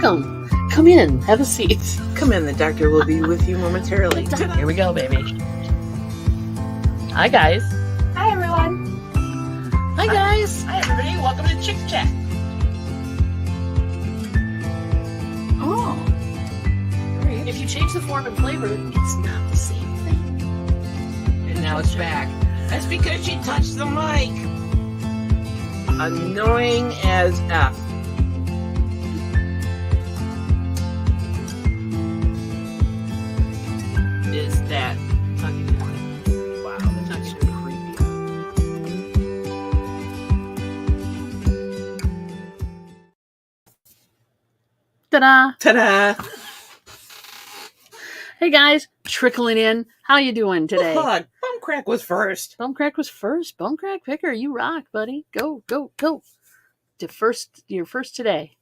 welcome. Come in, have a seat. Come in, the doctor will be with you momentarily. Here we go, baby. Hi, guys. Hi, everyone. Hi, guys. Hi, everybody. Welcome to Chick Chat. Oh. If you change the form and flavor, it's not the same thing. And now it's back. That's because she touched the mic. Annoying as F. Is that tugging point? Wow, that's so creepy. Ta-da. Ta-da! Hey, guys. Trickling in. How you doing today? Look, Bumcrack was first. Bumcrack was first. Bumcrack Picker, you rock, buddy. Go, go, go. You're first today.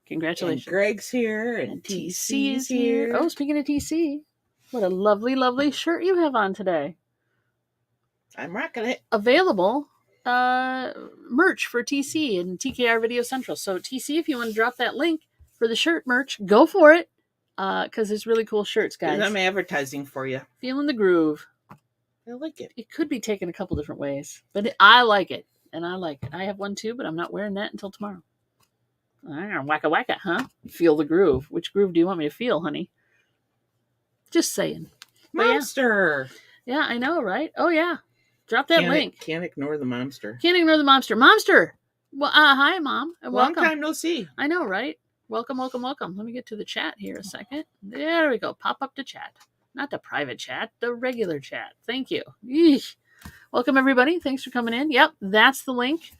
Congratulations. And Greg's here, and TC is here. Oh, speaking of TC, what a lovely, lovely shirt you have on today. I'm rocking it. Available merch for TC and TKR Video Central. So TC, if you want to drop that link for the shirt merch, go for it. Because it's really cool shirts, guys. I'm advertising for you. Feeling the groove. I like it. It could be taken a couple different ways, but I like it. And I like it. I have one too, but I'm not wearing that until tomorrow. Wacka wacka, huh? Feel the groove. Which groove do you want me to feel, honey? Just saying. Monster. Yeah, I know, right? Oh, yeah. Drop that link. Can't ignore the monster. Can't ignore the monster. Momster! Well, hi, Mom. And welcome. Long time no see. I know, right? Welcome, welcome, welcome. Let me get to the chat here a second. There we go. Pop up to chat. Not the private chat, the regular chat. Thank you. Eesh. Welcome, everybody. Thanks for coming in. Yep, that's the link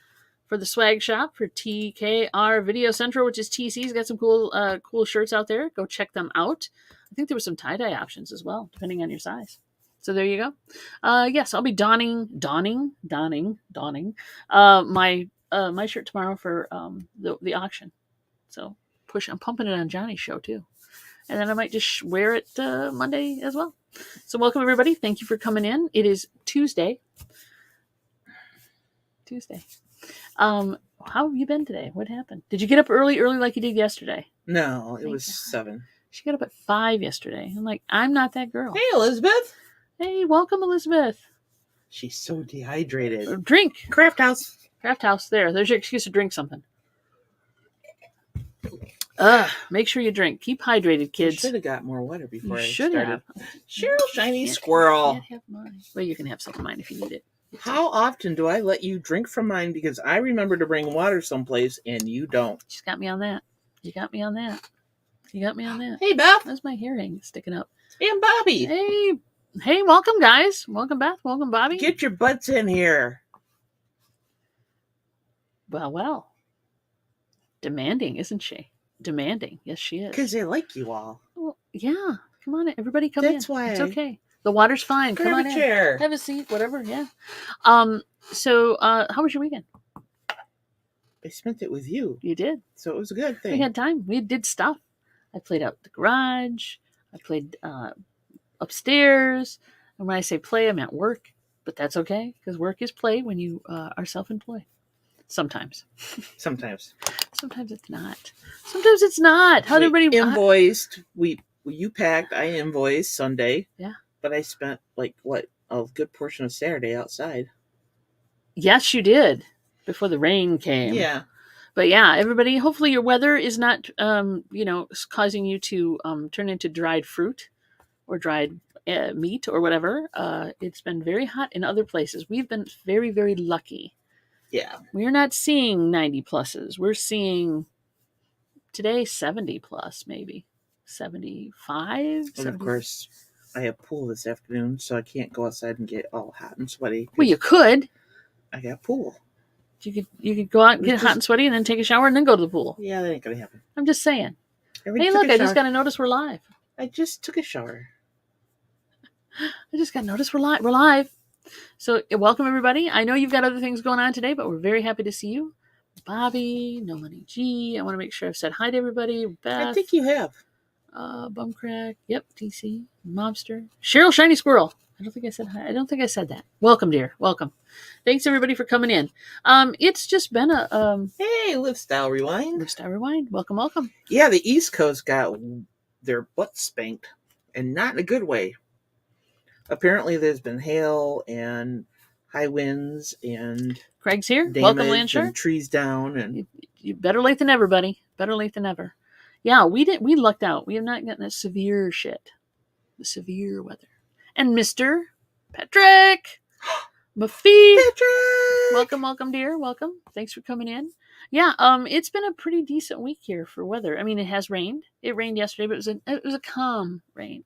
for the swag shop for TKR Video Central, which is TC's. Got some cool shirts out there. Go check them out. I think there were some tie-dye options as well, depending on your size. So there you go. Yes, I'll be donning my shirt tomorrow for the auction. So I'm pumping it on Johnny's show too. And then I might just wear it Monday as well. So welcome, everybody. Thank you for coming in. It is Tuesday. How have you been today? What happened? Did you get up early like you did yesterday? No, it was 7. She got up at 5 yesterday. I'm like, I'm not that girl. Hey, Elizabeth. Hey, welcome, Elizabeth. She's so dehydrated. Drink. Craft House. There's your excuse to drink something. Make sure you drink. Keep hydrated, kids. I should have got more water before I should started. have. Cheryl, shiny squirrel. Can't have mine. Well, you can have some of mine if you need it. How often do I let you drink from mine? Because I remember to bring water someplace and you don't. She's got me on that. You got me on that. Hey, Beth. That's my hearing sticking up. And Bobby. Hey, welcome, guys. Welcome, Beth. Welcome, Bobby. Get your butts in here. Well. Demanding, isn't she? Demanding. Yes, she is. Because they like you all. Well, yeah. Come on in. Everybody come in. That's why. It's okay. The water's fine. Come on in. Chair. Have a seat, whatever. Yeah. So, how was your weekend? I spent it with you. You did. So it was a good thing. We had time. We did stuff. I played out the garage. I played upstairs. And when I say play, I meant work. But that's okay, because work is play when you are self-employed. Sometimes. Sometimes it's not. How did everybody invoiced? You packed. I invoiced Sunday. Yeah. But I spent a good portion of Saturday outside. Yes, you did. Before the rain came. Yeah. But yeah, everybody, hopefully your weather is not, causing you to turn into dried fruit or dried meat or whatever. It's been very hot in other places. We've been very, very lucky. Yeah. We're not seeing 90 pluses. We're seeing today 70 plus, maybe 75. And of course, I have pool this afternoon, so I can't go outside and get all hot and sweaty. Well, you could. I got pool. You could go out and get hot and sweaty and then take a shower and then go to the pool. Yeah, that ain't gonna happen. I'm just saying. Hey, look, I just got to notice we're live. I just took a shower. I just got to notice we're live. So welcome, everybody. I know you've got other things going on today, but we're very happy to see you. Bobby, No Money G. I want to make sure I've said hi to everybody. Beth. I think you have. Bumcrack. Yep, TC. Mobster. Cheryl, shiny squirrel. I don't think I said hi. I don't think I said that. Welcome, dear. Welcome. Thanks everybody for coming in. It's just been a Hey, Live Style Rewind. Live Style Rewind. Welcome, welcome. Yeah, the East Coast got their butt spanked, and not in a good way. Apparently, there's been hail and high winds and Craig's here. Welcome, damage Landshark. and trees down, and You better late than ever, buddy. Better late than ever. Yeah, we lucked out. We have not gotten the severe shit. The severe weather. And Mr. Patrick Maffei. Patrick! Welcome, dear. Welcome. Thanks for coming in. Yeah, it's been a pretty decent week here for weather. I mean, it has rained. It rained yesterday, but it was a calm rain.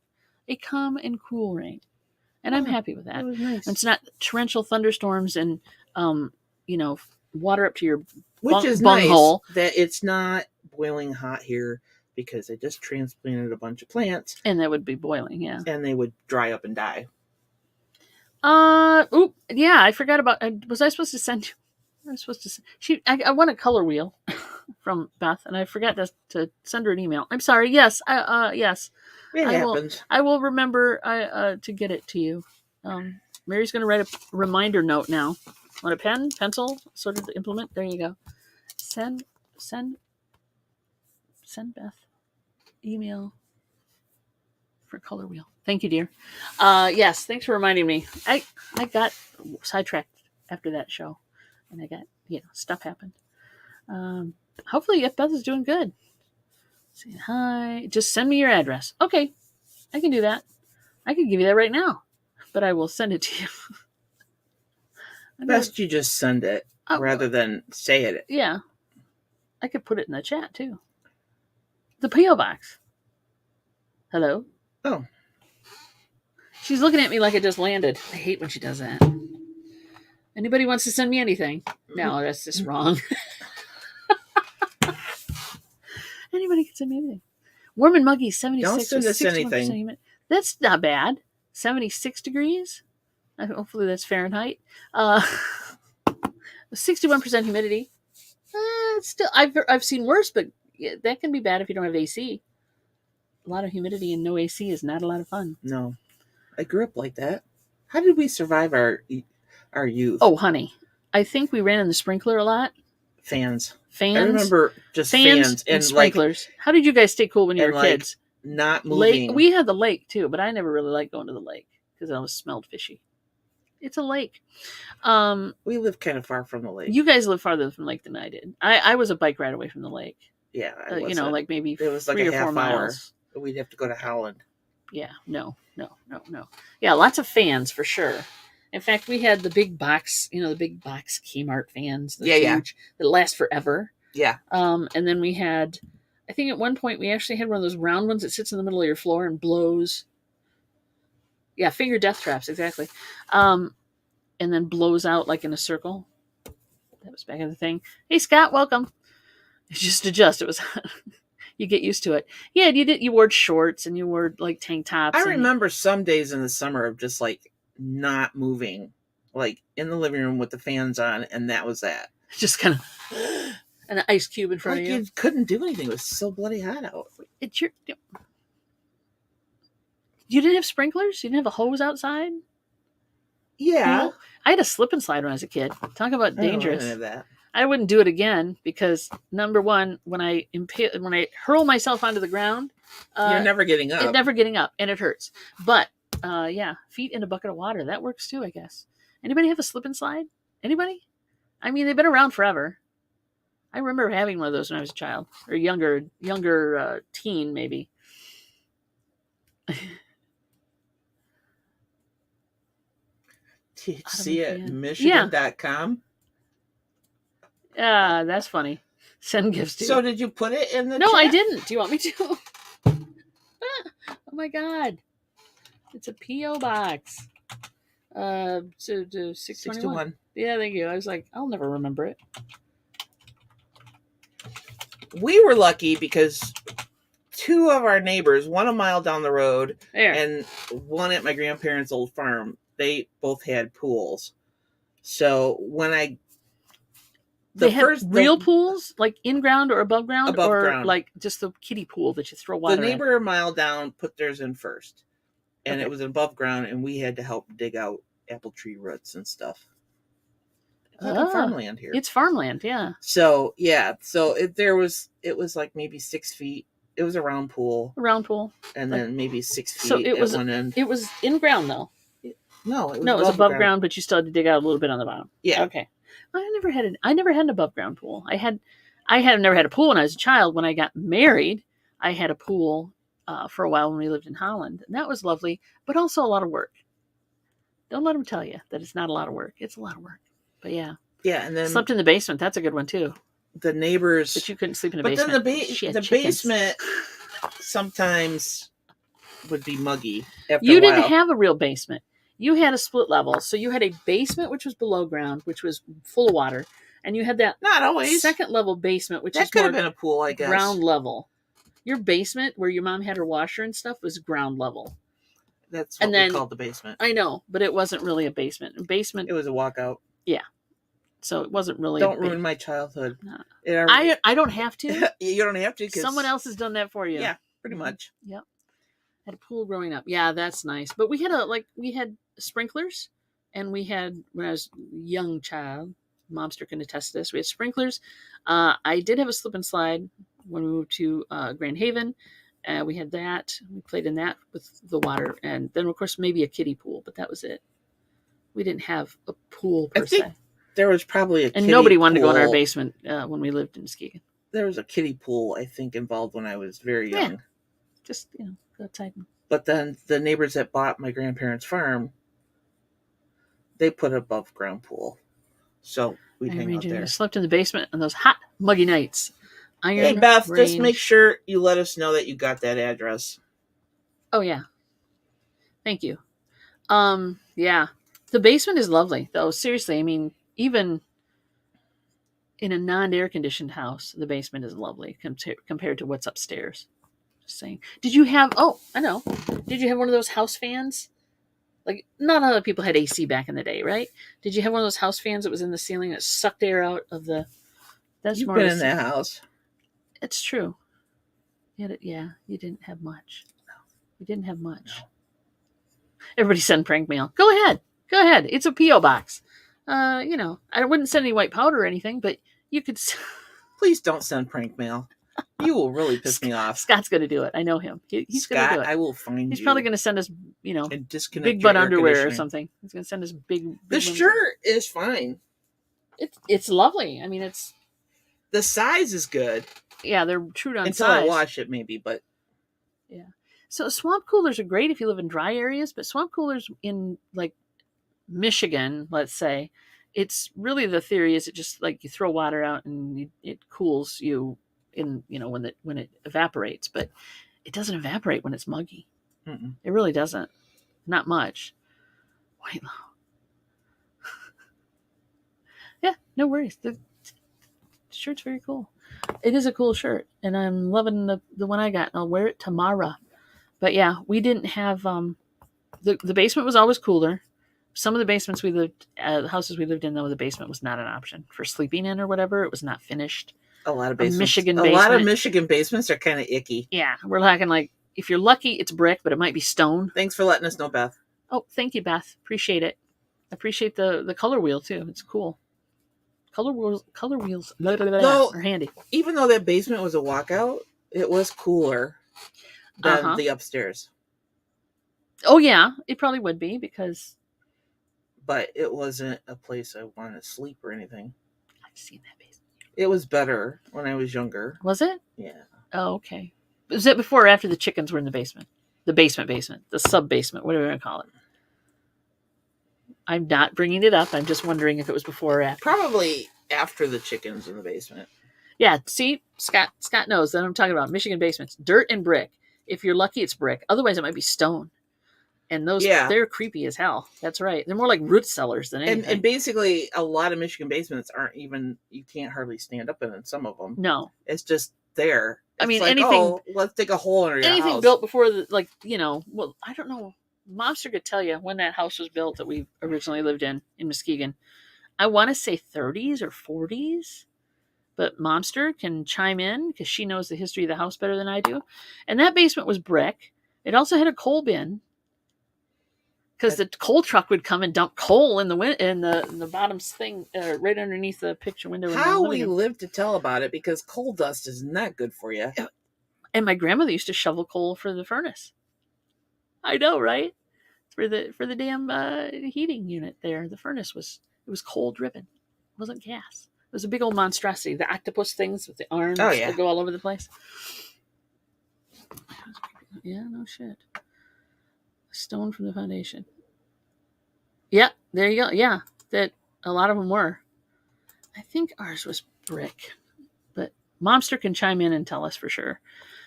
A calm and cool rain. And I'm happy with that. That was nice. It's not torrential thunderstorms and water up to your Which is bung nice hole. that it's not boiling hot here, because I just transplanted a bunch of plants, And that would be boiling, yeah. and they would dry up and die. Yeah, I forgot about. Was I supposed to send you? I was supposed to. I won a color wheel from Beth, and I forgot to send her an email. I'm sorry. Yes, yes. It happens. I will remember to get it to you. Mary's going to write a reminder note now. Want a pen, pencil, sort of to implement? There you go. Send Beth email for color wheel. Thank you, dear. Yes, thanks for reminding me. I got sidetracked after that show, and I got stuff happened. Hopefully, Beth is doing good. Say hi. Just send me your address. Okay, I can do that. I can give you that right now, but I will send it to you. Best you just send it rather than say it. Yeah, I could put it in the chat too. The P.O. box. Hello. Oh. She's looking at me like it just landed. I hate when she does that. Anybody wants to send me anything? No, that's just wrong. Anybody can send me anything. Warm and muggy, 76. Don't send us anything. Humidity. That's not bad. 76 degrees. Hopefully that's Fahrenheit. 61% humidity. Still, I've seen worse, but that can be bad if you don't have AC. A lot of humidity and no AC is not a lot of fun. No. I grew up like that. How did we survive our youth? Oh, honey. I think we ran in the sprinkler a lot. Fans. I remember just fans and sprinklers. How did you guys stay cool when you were kids? Not moving. Lake. We had the lake too, but I never really liked going to the lake because it always smelled fishy. It's a lake. We live kind of far from the lake. You guys live farther from the lake than I did. I was a bike ride away from the lake. Yeah, like maybe it was 3 or 4 miles. We'd have to go to Howland. Yeah, no. Yeah, lots of fans for sure. In fact, we had the big box, the big box Kmart fans. Huge, that last forever. Yeah. And then we had, I think at one point we actually had one of those round ones that sits in the middle of your floor and blows. Yeah, finger death traps, exactly. And then blows out like in a circle. That was back in the thing. Hey, Scott, welcome. Just adjust. It was... You get used to it. Yeah, you wore shorts and you wore like tank tops. I remember some days in the summer of just like not moving, like in the living room with the fans on, and that was that. Just kind of an ice cube in front of you. You couldn't do anything. It was so bloody hot out. You didn't have sprinklers? You didn't have a hose outside? Yeah. I had a slip and slide when I was a kid. Talk about dangerous. I didn't have that. I wouldn't do it again because number one, when I hurl myself onto the ground, you're never getting up. Never getting up, and it hurts. But feet in a bucket of water, that works too, I guess. Anybody have a slip and slide? Anybody? I mean, they've been around forever. I remember having one of those when I was a child, or younger teen maybe. See it at Michigan.com? Yeah, that's funny. Send gifts to. So did you put it in the No, chat? I didn't. Do you want me to? Oh my God. It's a P.O. box. So 621. Yeah, thank you. I was like, I'll never remember it. We were lucky because 2 of our neighbors, one a mile down the road and one at my grandparents' old farm, they both had pools. So when they had real pools, like in ground or above ground, or ground. Like just the kiddie pool that you throw water in? The neighbor a mile down put theirs in first. and it was above ground, and we had to help dig out apple tree roots and stuff. It's like farmland here. It's farmland, yeah. So yeah, so it was like maybe 6 feet. It was a round pool. And then maybe 6 feet so it was, at one end. It was in ground though. No, it was above ground, but you still had to dig out a little bit on the bottom. Yeah. Okay. I never had an above ground pool. I had never had a pool when I was a child. When I got married, I had a pool for a while when we lived in Holland. And that was lovely, but also a lot of work. Don't let them tell you that it's not a lot of work. It's a lot of work. But yeah. Yeah, and then slept in the basement. That's a good one too. The neighbors, but you couldn't sleep in the basement. But then the basement sometimes would be muggy. After you a while. didn't have a real basement. You had a split level. So you had a basement which was below ground, which was full of water, and you had that not always second level basement, which that could have been a pool, I guess. Ground level. Your basement, where your mom had her washer and stuff, was ground level. That's what we called the basement. I know, but it wasn't really a basement. It was a walkout. Yeah. So it wasn't really. Don't ruin my childhood. No. I don't have to. You don't have to. Someone else has done that for you. Yeah, pretty much. Yep. Had a pool growing up. Yeah, that's nice. But we had sprinklers, and we had, when I was a young child, Momster can attest to this, we had sprinklers. I did have a slip and slide when we moved to Grand Haven. We had that. We played in that with the water, and then of course maybe a kiddie pool, but that was it. We didn't have a pool per se. There was probably a and nobody wanted to go in our basement when we lived in Muskegon. There was a kiddie pool, I think, involved when I was very young. Yeah. Just go outside. But then the neighbors that bought my grandparents' farm, they put an above ground pool, so we'd hang out there. I slept in the basement on those hot, muggy nights. Hey Beth, just make sure you let us know that you got that address. Oh yeah, thank you. Yeah, the basement is lovely though. Seriously, I mean, even in a non-air conditioned house, the basement is lovely compared to what's upstairs. Just saying. Did you have? Oh, I know. Did you have one of those house fans? Like, not a lot of people had AC back in the day, right? Did you have one of those house fans that was in the ceiling that sucked air out of the? That's You've been in that house. It's true. You didn't have much. No. You didn't have much. No. Everybody send prank mail. Go ahead. It's a P.O. box. I wouldn't send any white powder or anything, but you could. Please don't send prank mail. You will really piss me off. Scott's going to do it. I know him. He's going to do it. I will find you. He's probably going to send us, and disconnect big butt underwear or something. He's going to send us big the shirt is fine. It's lovely. I mean, the size is good. Yeah, they're true on until size. I wash it, maybe, but yeah. So swamp coolers are great if you live in dry areas, but swamp coolers in like Michigan, let's say, it's really, the theory is it just like you throw water out and it cools you in when it evaporates, but it doesn't evaporate when it's muggy. Mm-mm. It really doesn't. Not much. White low. Yeah, no worries. The shirt's very cool. It is a cool shirt, and I'm loving the one I got, and I'll wear it tomorrow. But yeah, we didn't have the basement was always cooler. Some of the basements the houses we lived in, though, the basement was not an option for sleeping in or whatever. It was not finished. A lot of basements. A lot of Michigan basements are kind of icky. Yeah, we're talking like, if you're lucky, it's brick, but it might be stone. Thanks for letting us know, Beth. Oh, thank you, Beth. Appreciate it. Appreciate the color wheel too. It's cool. Color wheels are handy. Even though that basement was a walkout, it was cooler than the upstairs. Oh yeah, it probably would be because. But it wasn't a place I wanted to sleep or anything. I've seen that basement. It was better when I was younger. Was it? Yeah. Oh, okay. Was it before or after the chickens were in the basement? The basement, the sub-basement, whatever you want to call it. I'm not bringing it up. I'm just wondering if it was before or after. Probably after the chickens in the basement. Yeah, see? Scott knows that I'm talking about Michigan basements. Dirt and brick. If you're lucky, it's brick. Otherwise, it might be stone. And those, they're creepy as hell. That's right. They're more like root cellars than anything. And basically, a lot of Michigan basements aren't even, you can't hardly stand up in some of them. No. It's just there. It's anything. Let's dig a hole under your house. Anything built before, well, I don't know. Momster could tell you when that house was built that we originally lived in Muskegon. I want to say 30s or 40s. But Momster can chime in because she knows the history of the house better than I do. And that basement was brick. It also had a coal bin. because the coal truck would come and dump coal in the bottom thing right underneath the picture window. How we live to tell about it, because coal dust is not good for you. And my grandmother used to shovel coal for the furnace. I know, right? For the damn heating unit there. The furnace was coal driven. It wasn't gas. It was a big old monstrosity. The octopus things with the arms that go all over the place. Yeah, no shit. Stone from the foundation. Yeah, there you go. Yeah, that a lot of them were. I think ours was brick, but Momster can chime in and tell us for sure.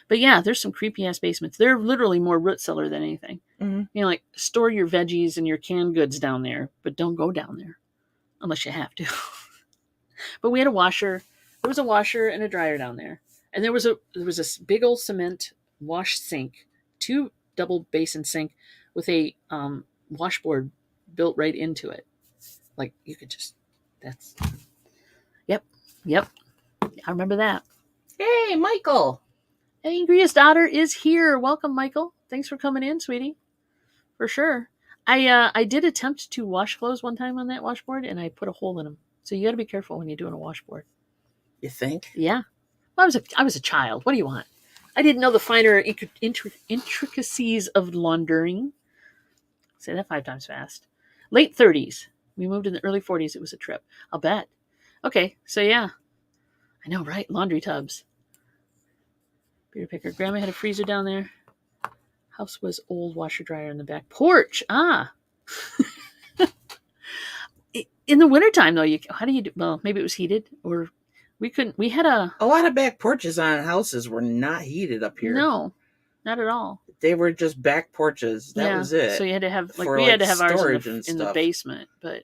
But yeah, there's some creepy ass basements. They're literally more root cellar than anything. Mm-hmm. You know, like store your veggies and your canned goods down there, but don't go down there unless you have to. But we had a washer. There was a washer and a dryer down there, and there was a big old cement wash sink, 2 double basin sink with a washboard built right into it. Like you could just. That's. Yep. I remember that. Hey, Michael. Angriest Daughter is here. Welcome, Michael. Thanks for coming in, sweetie. For sure. I did attempt to wash clothes one time on that washboard, and I put a hole in them. So you got to be careful when you're doing a washboard. You think? Yeah. Well, I was a child. What do you want? I didn't know the finer intricacies of laundering. Say that 5 times fast. Late 30s. We moved in the early 40s. It was a trip. I'll bet. Okay, so yeah. I know, right? Laundry tubs. Beer picker. Grandma had a freezer down there. House was old washer dryer in the back porch. In the wintertime, though, how do you do? Well, maybe it was heated, or we had a lot of back porches on houses were not heated up here. No, not at all. They were just back porches. That was it. So you had to have we had to have ours in the basement, but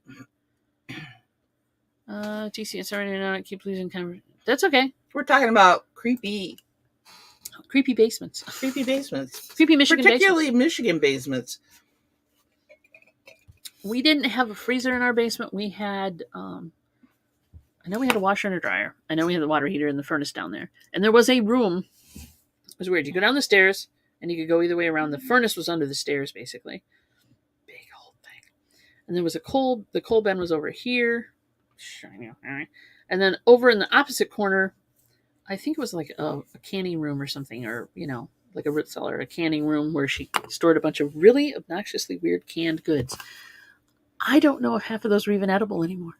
TC, sorry, I keep losing conversation. That's okay. We're talking about creepy basements. Creepy basements. Creepy Michigan basements. Particularly Michigan basements. We didn't have a freezer in our basement. We had, I know we had a washer and a dryer. I know we had the water heater and the furnace down there. And there was a room. It was weird. You go down the stairs, and you could go either way around. The furnace was under the stairs, basically. Big old thing. And there was the coal bin was over here. And then over in the opposite corner, I think it was like a canning room or something, or, like a root cellar, a canning room where she stored a bunch of really obnoxiously weird canned goods. I don't know if half of those are even edible anymore.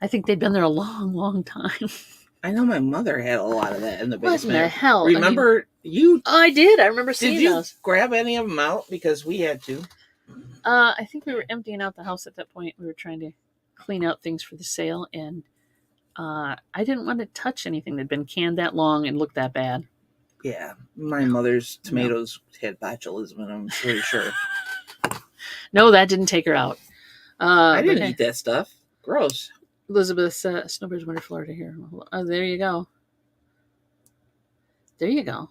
I think they'd been there a long, long time. I know my mother had a lot of that in the basement. What the hell? Remember you? Oh, I did. I remember seeing those. Did you grab any of them out? Because we had to. I think we were emptying out the house at that point. We were trying to clean out things for the sale, and I didn't want to touch anything that had been canned that long and looked that bad. Yeah, my mother's tomatoes had botulism in them, I'm pretty sure. No, that didn't take her out. I didn't eat that stuff. Gross. Elizabeth Snowbird's Winter, Florida here. Oh, there you go. There you go.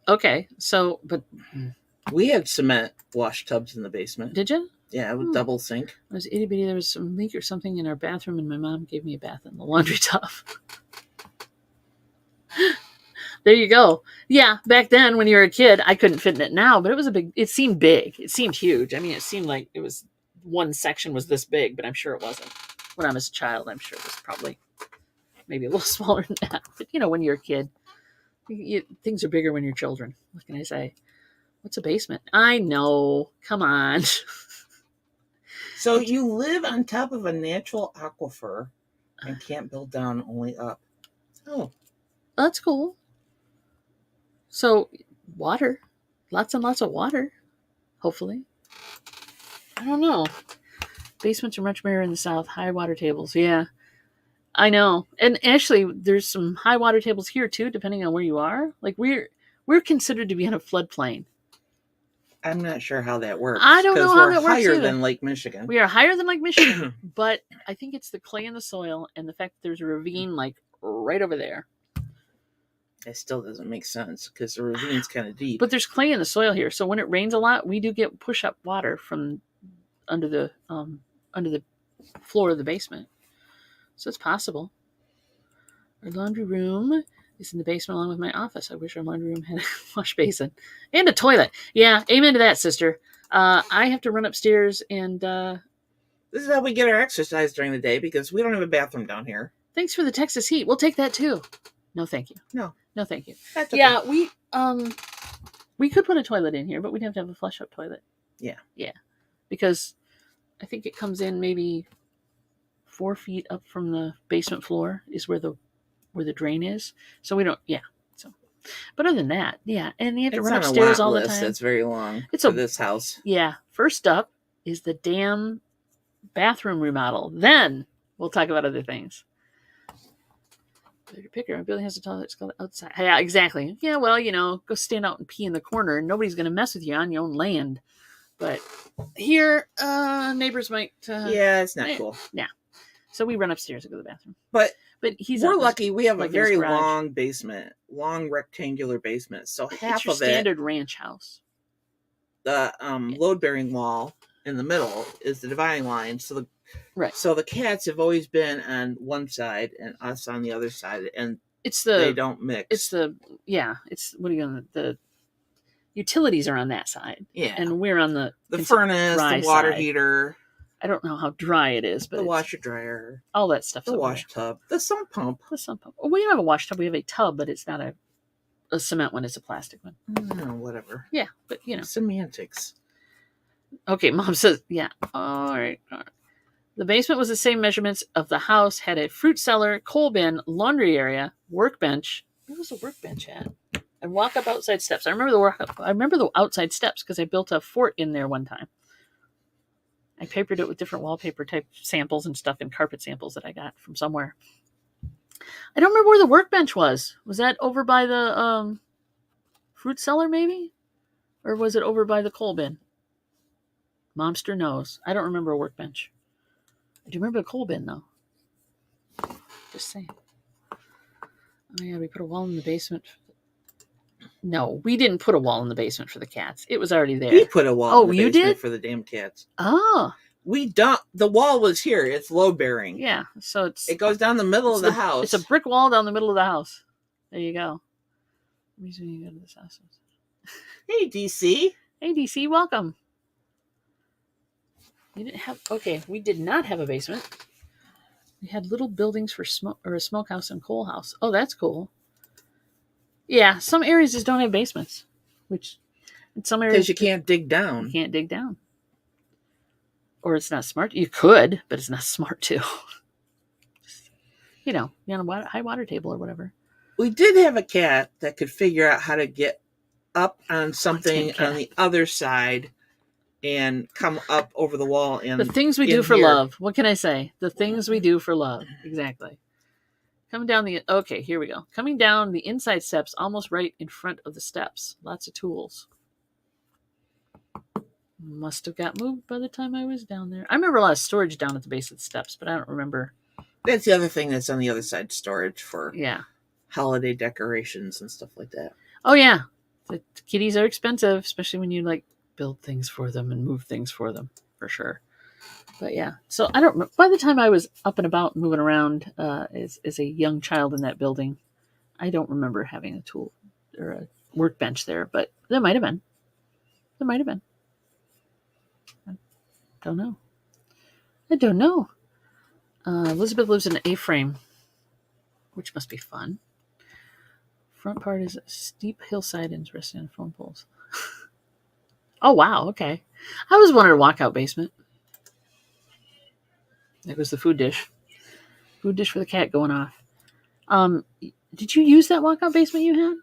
Okay, so, but... We had cement wash tubs in the basement. Did you? Yeah, with double sink. I was itty bitty. There was some leak or something in our bathroom, and my mom gave me a bath in the laundry tub. There you go. Yeah, back then when you were a kid, I couldn't fit in it now, but it seemed big. It seemed huge. I mean, it seemed like it was one section was this big, but I'm sure it wasn't. When I was a child, I'm sure it was probably maybe a little smaller than that. But, when you're a kid, things are bigger when you're children. What can I say? What's a basement? I know. Come on. So you live on top of a natural aquifer and can't build down, only up. Oh. That's cool. So, water. Lots and lots of water. Hopefully. I don't know. Basements are much better in the South. High water tables. Yeah. I know. And actually, there's some high water tables here, too, depending on where you are. Like, we're considered to be in a floodplain. I'm not sure how that works. I don't know how that works higher either. than Lake Michigan. We are higher than Lake Michigan, but I think it's the clay in the soil and the fact that there's a ravine like right over there. It still doesn't make sense because the ravine's kind of deep. But there's clay in the soil here, so when it rains a lot, we do get push up water from under the floor of the basement. So it's possible. Our laundry room is in the basement along with my office. I wish our laundry room had a wash basin and a toilet. Yeah, amen to that, sister. I have to run upstairs and This is how we get our exercise during the day because we don't have a bathroom down here. thanks for the Texas heat. We'll take that too. No, thank you. No, thank you. that's okay. Yeah, we could put a toilet in here, but we'd have to have a flush up toilet. Yeah. Because I think it comes in maybe 4 feet up from the basement floor is where the drain is. So we don't. Yeah. So, but other than that, yeah, and you have to run upstairs all the time. It's very long. It's for this house. Yeah. First up is the damn bathroom remodel. Then we'll talk about other things. Your picker. Our building has a toilet. It's called outside. Yeah, exactly. Yeah, well, go stand out and pee in the corner. Nobody's going to mess with you on your own land. But here, neighbors might. Yeah, it's not cool. Yeah. So we run upstairs to go to the bathroom. But we're lucky. We have a very long basement, long rectangular basement. So half of it, standard ranch house. The load bearing wall in the middle is the dividing line. So So the cats have always been on one side and us on the other side, and they don't mix. It's the utilities are on that side. Yeah, and we're on the furnace, the water heater. I don't know how dry it is, but the washer dryer, all that stuff. The wash tub, the sump pump. Well, we don't have a wash tub. We have a tub, but it's not a cement one. It's a plastic one. Whatever. Yeah, but semantics. Okay, Mom says, yeah. All right. The basement was the same measurements of the house, had a fruit cellar, coal bin, laundry area, workbench. Where was the workbench at? And walk up outside steps. I remember the outside steps because I built a fort in there one time. I papered it with different wallpaper type samples and stuff and carpet samples that I got from somewhere. I don't remember where the workbench was. Was that over by the fruit cellar maybe? Or was it over by the coal bin? Momster knows. I don't remember a workbench. I do remember the coal bin, though. Just saying. Oh, yeah, we put a wall in the basement. No, we didn't put a wall in the basement for the cats. It was already there. We put a wall in the basement did? For the damn cats. Oh. We don't. The wall was here. It's load bearing. Yeah, so it goes down the middle of the house. It's a brick wall down the middle of the house. There you go. The reason you go to this house. Hey, DC. Hey, DC, welcome. We did not have a basement. We had little buildings for a smokehouse and coal house. Oh, that's cool. Yeah, some areas just don't have basements, which in some areas because you can't dig down. You can't dig down, or it's not smart. You could, but it's not smart to. You're on a high water table or whatever. We did have a cat that could figure out how to get up on something on the other side and come up over the wall. And the things we do for love. What can I say? The things we do for love. Exactly. Coming down okay, here we go. Coming down the inside steps, almost right in front of the steps. Lots of tools. Must have got moved by the time I was down there. I remember a lot of storage down at the base of the steps, but I don't remember. That's the other thing that's on the other side, storage for holiday decorations and stuff like that. Oh, yeah. The kitties are expensive, especially when you build things for them and move things for them, for sure. But yeah, so I don't. By the time I was up and about, moving around as a young child in that building, I don't remember having a tool or a workbench there. But there might have been. I don't know. Elizabeth lives in an A-frame, which must be fun. Front part is a steep hillside and resting on phone poles. Oh wow, okay. I was wanting a walkout basement. That was the food dish. Food dish for the cat going off. Did you use that walkout basement you had?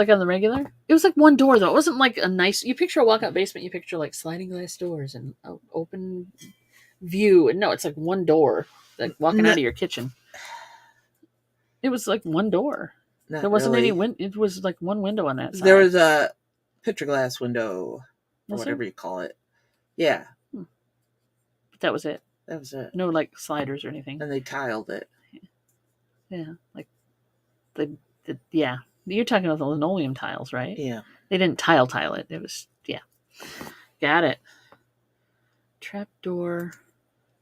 On the regular? It was one door though. It wasn't a nice. You picture a walkout basement. You picture sliding glass doors and open view. And no, it's one door. Walking out of your kitchen. It was one door. There wasn't any window. It was one window on that side. There was a picture glass window, or whatever you call it. Yeah. But that was it. That was it. No sliders or anything. And they tiled it. Yeah. Yeah. You're talking about the linoleum tiles, right? Yeah. They didn't tile it. It was, yeah. Got it. Trap door.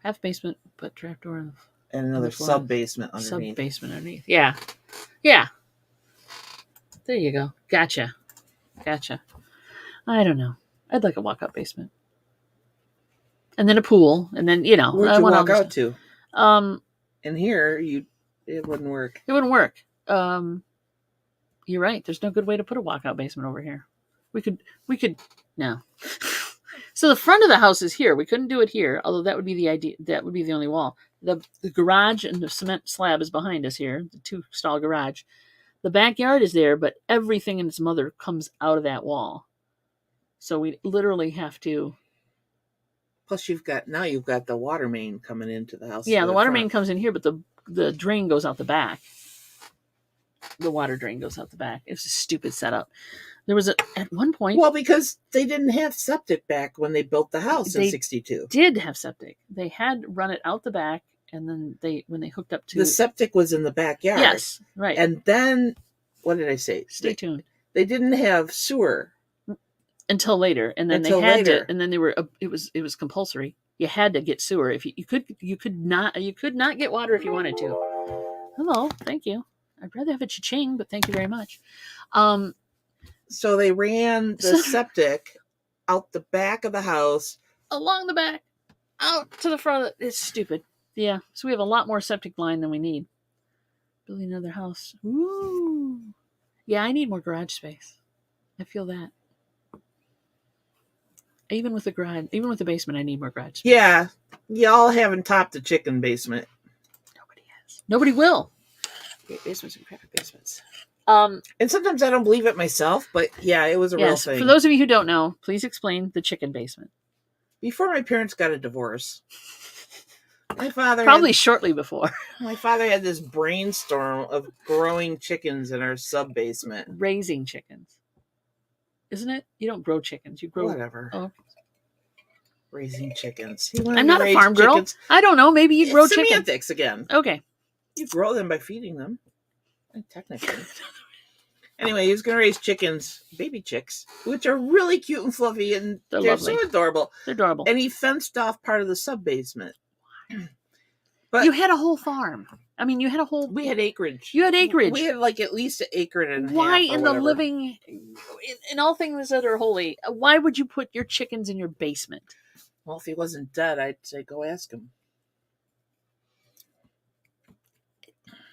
Half basement, but trap door. And another sub basement underneath. Yeah. Yeah. There you go. Gotcha. I don't know. I'd like a walkout basement. And then a pool. And then, Where'd you walk out to? In here, it wouldn't work. It wouldn't work. You're right. There's no good way to put a walkout basement over here. We could, no. So the front of the house is here. We couldn't do it here, although that would be the idea. That would be the only wall. The garage and the cement slab is behind us here, the 2-stall garage. The backyard is there, but everything in its mother comes out of that wall. So we literally have to. Plus, you've got the water main coming into the house. Yeah, the water main comes in here, but the drain goes out the back. The water drain goes out the back. It's a stupid setup. There was at one point. Well, because they didn't have septic back when they built the house in '62. Did have septic. They had run it out the back, and then when they hooked up to the septic was in the backyard. Yes, right. And then, what did I say? Stay tuned. They didn't have sewer until later, and then they had to, and then they were. It was compulsory. You had to get sewer if you could not get water if you wanted to. Hello, thank you. I'd rather have a cha-ching, but thank you very much. So they ran the septic out the back of the house. Along the back, out to the front. It's stupid. Yeah, so we have a lot more septic line than we need. Building another house. Ooh. Yeah, I need more garage space. I feel that. Even with the garage, even with the basement, I need more garage space. Yeah, y'all haven't topped the chicken basement. Nobody has. Nobody will. Great basements and crappy basements. And sometimes I don't believe it myself, but yeah, it was a real thing. For those of you who don't know, please explain the chicken basement. Before my parents got a divorce, my father shortly before. My father had this brainstorm of growing chickens in our sub basement. Raising chickens, isn't it? You don't grow chickens. You grow whatever. Oh. Raising chickens. I'm not a farm girl. I don't know. Maybe you grow chickens. Semantics again. Okay. You grow them by feeding them. Technically. Anyway, he was going to raise chickens, baby chicks, which are really cute and fluffy, and they're so adorable. They're adorable. And he fenced off part of the sub basement. But you had a whole farm. I mean, you had a whole. We had acreage. You had acreage. We had like at least an acre and a why half. In the living, in all things that are holy, why would you put your chickens in your basement? Well, if he wasn't dead, I'd say go ask him.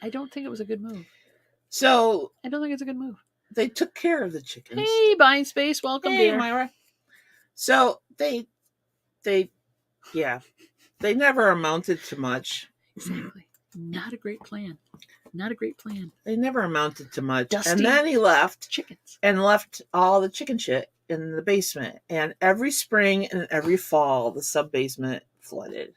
I don't think it was a good move. So I don't think it's a good move. They took care of the chickens. Hey, buying space, welcome, dear Myra. So they never amounted to much. Exactly. Not a great plan. Not a great plan. They never amounted to much. Dusty and then he left chickens and left all the chicken shit in the basement. And every spring and every fall, the sub basement flooded.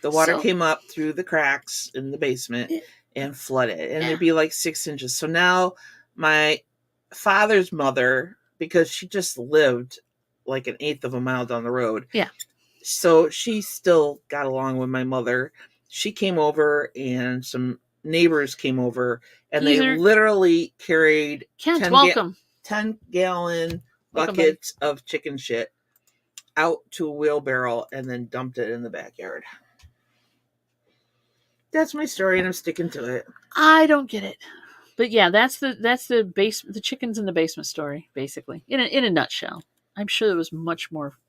The water came up through the cracks in the basement and flooded. And there'd be like 6 inches. So now my father's mother, because she just lived like an eighth of a mile down the road. Yeah. So she still got along with my mother. She came over and some neighbors came over and they literally carried 10-gallon buckets of chicken shit out to a wheelbarrow and then dumped it in the backyard. That's my story, and I'm sticking to it. I don't get it, but yeah, that's the chickens in the basement story, basically, in a nutshell. I'm sure there was much more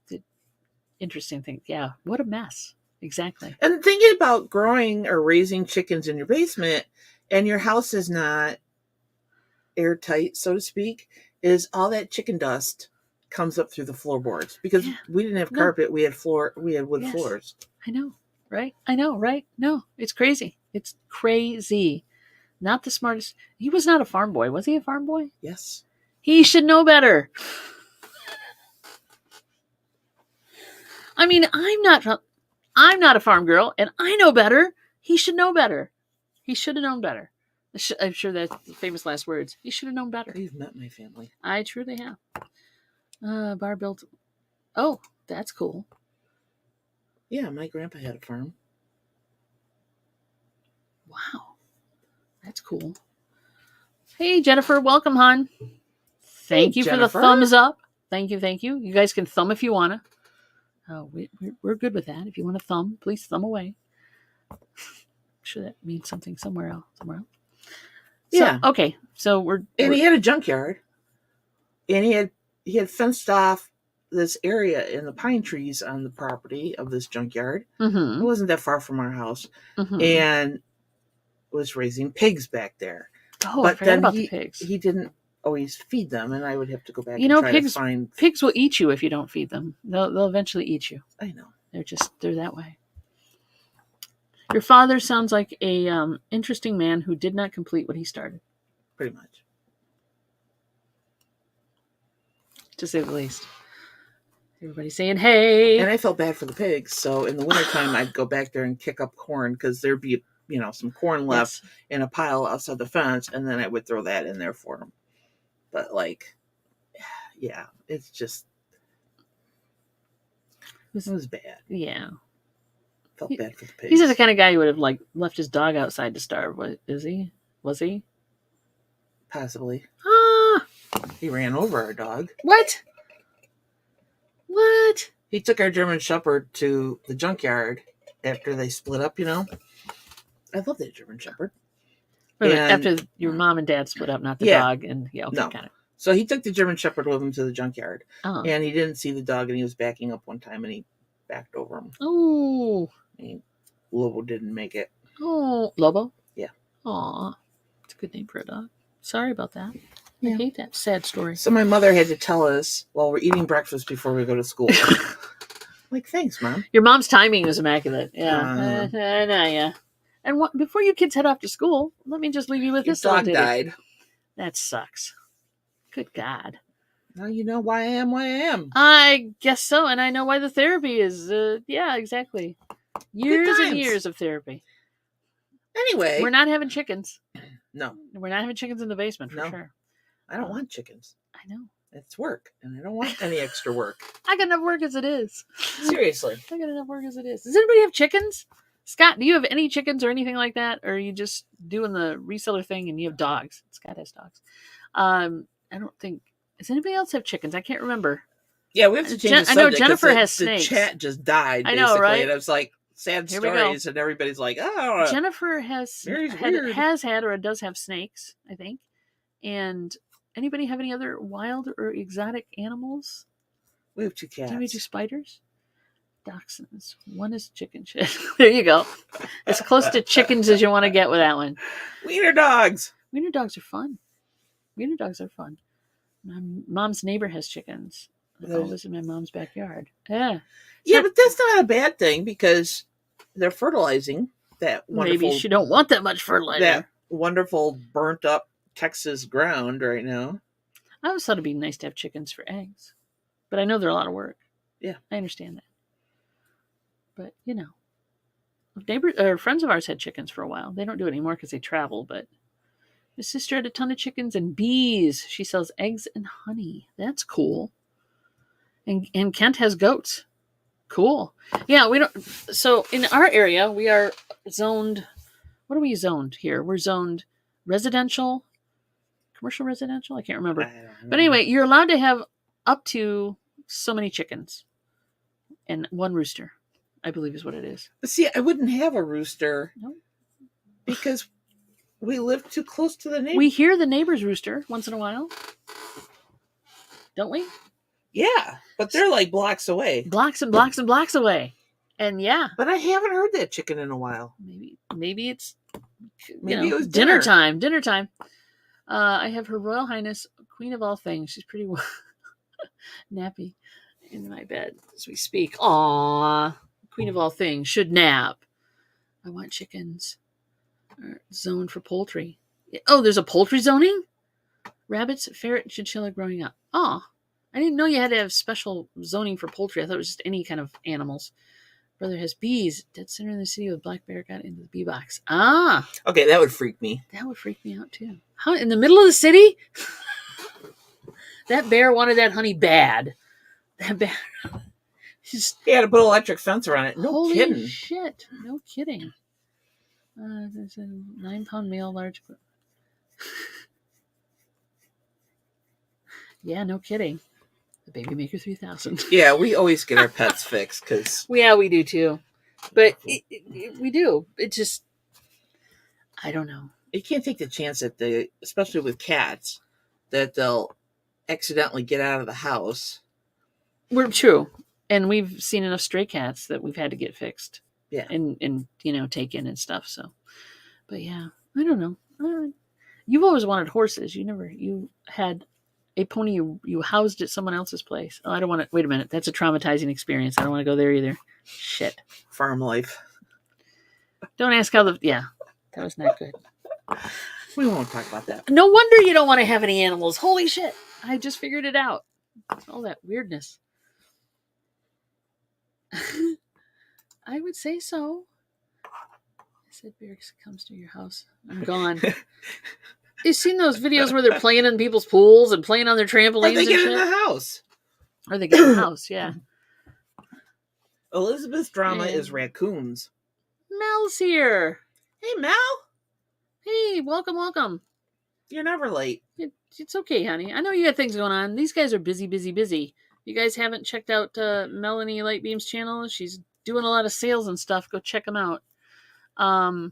interesting things. Yeah, what a mess, exactly. And thinking about growing or raising chickens in your basement, and your house is not airtight, so to speak, is all that chicken dust comes up through the floorboards because we didn't have carpet, we had wood floors. I know. Right? I know, right? No, it's crazy. It's crazy. Not the smartest. He was not a farm boy. Was he a farm boy? Yes. He should know better. I mean, I'm not a farm girl, and I know better. He should know better. He should have known better. I'm sure that's the famous last words. He should have known better. You've met my family. I truly have. Bar built. Oh, that's cool. Yeah, my grandpa had a farm. Wow. That's cool. Hey, Jennifer. Welcome, hon. Thank you Jennifer. for the thumbs up. Thank you. You guys can thumb if you want to. Oh, we're good with that. If you want to thumb, please thumb away. I'm sure that means something somewhere else. Yeah. Okay. So And he had a junkyard. And he had he had fenced off this area in the pine trees on the property of this junkyard. Mm-hmm. It wasn't that far from our house, Mm-hmm. and was raising pigs back there. Oh, but I forgot then about the pigs. He didn't always feed them, and I would have to go back You and know, try to find. Pigs will eat you if you don't feed them. They'll eventually eat you. I know. They're that way. Your father sounds like a interesting man who did not complete what he started. Pretty much. To say the least. Everybody's saying, hey. And I felt bad for the pigs, so in the wintertime, I'd go back there and kick up corn, because there'd be, some corn left in a pile outside the fence, and then I would throw that in there for them. But, yeah, it's just... It was bad. Yeah. Felt bad for the pigs. He's the kind of guy who would have, left his dog outside to starve. Is he? Was he? Possibly. Ah! He ran over our dog. What? He took our German Shepherd to the junkyard after they split up, I love that German Shepherd. After your mom and dad split up, not the dog. And okay, no. Got it. So he took the German Shepherd with him to the junkyard. Oh. And he didn't see the dog, and he was backing up one time, and he backed over him. Oh. Lobo didn't make it. Oh. Lobo? Yeah. Aw. It's a good name for a dog. Sorry about that. Yeah. I hate that sad story. So my mother had to tell us while we're eating breakfast before we go to school. Thanks, Mom. Your mom's timing was immaculate. Yeah. Yeah. And before you kids head off to school, let me just leave you with this. Your dog died. That sucks. Good God. Now you know why I am why I am. I guess so, and I know why the therapy is. Yeah, exactly. Years and years of therapy. Anyway. We're not having chickens. No. We're not having chickens in the basement, for sure. I don't want chickens. I know. It's work, and I don't want any extra work. I got enough work as it is. Seriously. I got enough work as it is. Does anybody have chickens? Scott, do you have any chickens or anything like that? Or are you just doing the reseller thing and you have dogs? Scott has dogs. I don't think... Does anybody else have chickens? I can't remember. Yeah, we have to change the subject. I know Jennifer has snakes. The chat just died, basically. I know, right? And it was like sad stories, and everybody's like, oh. Jennifer has had or does have snakes, I think. And anybody have any other wild or exotic animals? We have 2 cats. Do we do spiders? Dachshunds. One is chicken shit. There you go. As close to chickens as you want to get with that one. Wiener dogs. Wiener dogs are fun. Wiener dogs are fun. My mom's neighbor has chickens. They always in my mom's backyard. Yeah. Yeah, but that's not a bad thing, because they're fertilizing that wonderful... Maybe she don't want that much fertilizer. That wonderful burnt up Texas ground right now. I always thought it'd be nice to have chickens for eggs. But I know they're a lot of work. Yeah. I understand that. But, neighbors or friends of ours had chickens for a while. They don't do it anymore because they travel, but my sister had a ton of chickens and bees. She sells eggs and honey. That's cool. And Kent has goats. Cool. Yeah, we don't... So, in our area, we are zoned... What are we zoned here? We're zoned residential... Commercial residential? I can't remember. But anyway, you're allowed to have up to so many chickens. And 1 rooster, I believe is what it is. See, I wouldn't have a rooster. No. Because we live too close to the neighbor. We hear the neighbor's rooster once in a while. Don't we? Yeah, but they're like blocks away. Blocks and blocks and blocks away. And yeah. But I haven't heard that chicken in a while. Maybe it's it was dinner time. Dinner time. I have Her Royal Highness, Queen of all things. She's pretty nappy in my bed as we speak. Aww. Queen of all things should nap. I want chickens. Zoned for poultry. Oh, there's a poultry zoning? Rabbits, ferret, chinchilla growing up. Oh, I didn't know you had to have special zoning for poultry. I thought it was just any kind of animals. Brother has bees. Dead center in the city with black bear got into the bee box. Ah. Okay, that would freak me. That would freak me out too. How in the middle of the city? That bear wanted that honey bad. That bear. He had to put an electric fence around it. No Holy kidding. Shit. No kidding. There's a 9-pound male large. Yeah, no kidding. The Baby Maker 3000. Yeah, we always get our pets fixed because. Yeah, we do too. But we do. It just, I don't know. You can't take the chance that especially with cats, that they'll accidentally get out of the house. We're true. And we've seen enough stray cats that we've had to get fixed. Yeah. And taken and stuff. So, but yeah, I don't know. You've always wanted horses. You had a pony you housed at someone else's place. Oh, I don't want to. Wait a minute. That's a traumatizing experience. I don't want to go there either. Shit. Farm life. Don't ask how yeah, that was not good. We won't talk about that. No wonder you don't want to have any animals. Holy shit. I just figured it out. All that weirdness. I would say so. I said bear comes to your house. I'm gone. You've seen those videos where they're playing in people's pools and playing on their trampolines Or they get and in shit? the house. Or they get in the house, yeah. Elizabeth's drama is raccoons. Mel's here. Hey, Mel. Hey, welcome. You're never late. It's okay, honey. I know you got things going on. These guys are busy. You guys haven't checked out Melanie Lightbeam's channel? She's doing a lot of sales and stuff. Go check them out. My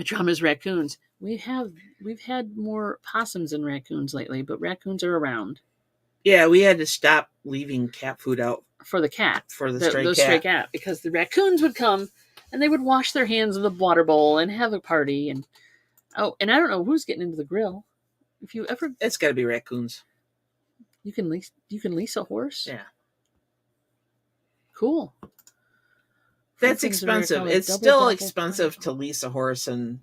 drama is raccoons. We've had more possums than raccoons lately, but raccoons are around. Yeah, we had to stop leaving cat food out for the cat, for the stray cat. Stray cat, because the raccoons would come and they would wash their hands in the water bowl and have a party. And I don't know who's getting into the grill. If you ever, it's got to be raccoons. You can lease a horse. Yeah, cool. That's expensive. It's still expensive to lease a horse, and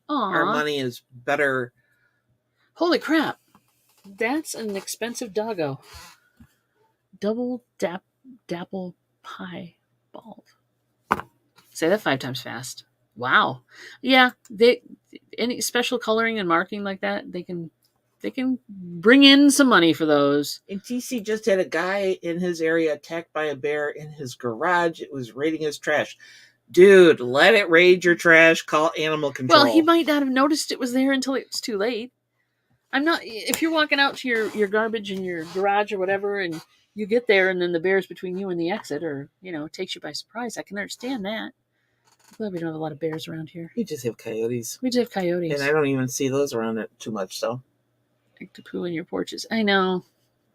our money is better. Holy crap. That's an expensive doggo. Double dapple pie bald. Say that 5 times fast. Wow. Yeah, any special coloring and marking like that, they can bring in some money for those. And TC just had a guy in his area attacked by a bear in his garage. It was raiding his trash. Dude, let it raid your trash. Call animal control. Well, he might not have noticed it was there until it's too late. If you're walking out to your garbage in your garage or whatever, and you get there and then the bear's between you and the exit, or, it takes you by surprise, I can understand that. I'm glad we don't have a lot of bears around here. We just have coyotes. We just have coyotes. And I don't even see those around it too much, so. Like to poo in your porches. I know.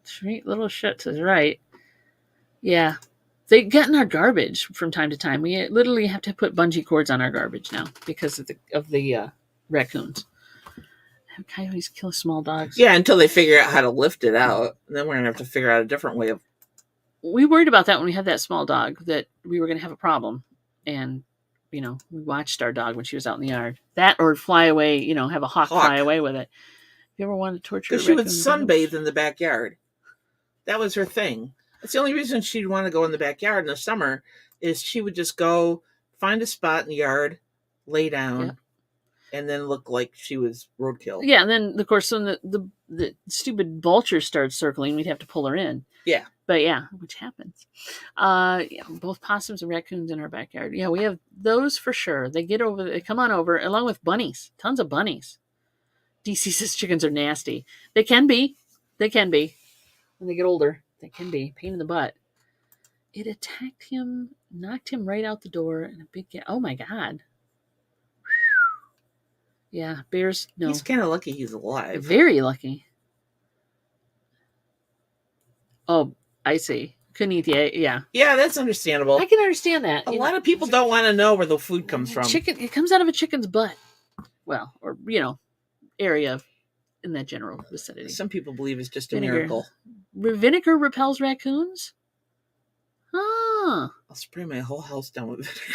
Sweet little shits is right. Yeah. They get in our garbage from time to time. We literally have to put bungee cords on our garbage now because of the raccoons. Coyotes kill small dogs. Yeah, until they figure out how to lift it out. And then we're going to have to figure out a different way of... We worried about that when we had that small dog, that we were going to have a problem. And, we watched our dog when she was out in the yard. That or fly away, have a hawk fly away with it. You ever wanted to torture? Because she would sunbathe in the backyard. That was her thing. That's the only reason she'd want to go in the backyard in the summer, is she would just go find a spot in the yard, lay down, and then look like she was roadkill. Yeah, and then of course when the stupid vultures started circling, we'd have to pull her in. Yeah. But yeah, which happens. Both possums and raccoons in our backyard. Yeah, we have those for sure. They come on over, along with bunnies. Tons of bunnies. DC says chickens are nasty. They can be. When they get older, they can be. Pain in the butt. It attacked him, knocked him right out the door, and a big oh my God. Yeah, bears, no. He's kind of lucky he's alive. Very lucky. Oh, I see. Couldn't eat the yeah. Yeah, that's understandable. I can understand that. A lot of people don't want to know where the food comes from. It comes out of a chicken's butt. Well, or, area in that general vicinity. Some people believe it's just a miracle. Vinegar repels raccoons? Huh. I'll spray my whole house down with vinegar.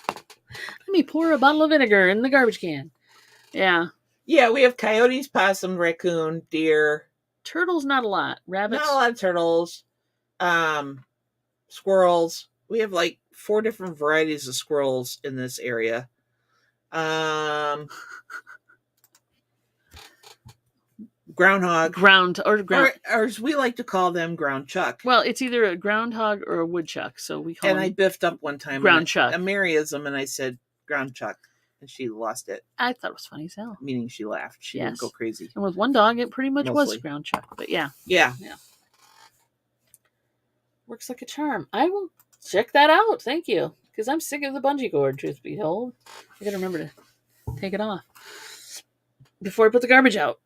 Let me pour a bottle of vinegar in the garbage can. Yeah. Yeah, we have coyotes, possum, raccoon, deer. Turtles, not a lot. Rabbits. Not a lot of turtles. Squirrels. We have like 4 different varieties of squirrels in this area. Groundhog. Or as we like to call them, ground chuck. Well, it's either a groundhog or a woodchuck, so we call them. And I biffed up one time ground chuck. Amerism, and I said ground chuck, and she lost it. I thought it was funny as hell. Meaning she laughed. She didn't go crazy. And with one dog, it pretty much was ground chuck. But yeah. Yeah. Works like a charm. I will check that out. Thank you. Because I'm sick of the bungee cord, truth be told. I gotta remember to take it off before I put the garbage out.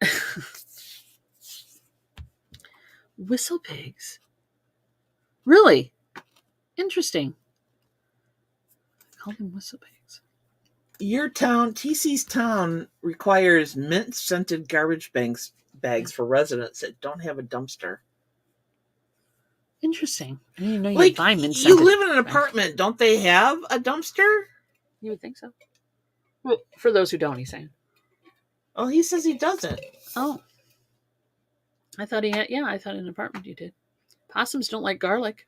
Whistle pigs. Really? Interesting. Call them whistle pigs. Your town, TC's town, requires mint-scented garbage bags for residents that don't have a dumpster. Interesting. I didn't even know you Like, could buy mint you scented. live in an apartment. Don't they have a dumpster? You would think so. Well, for those who don't, he's saying. Oh, he says he doesn't. Oh. I thought he had, yeah, I thought in an apartment you did. Possums don't like garlic.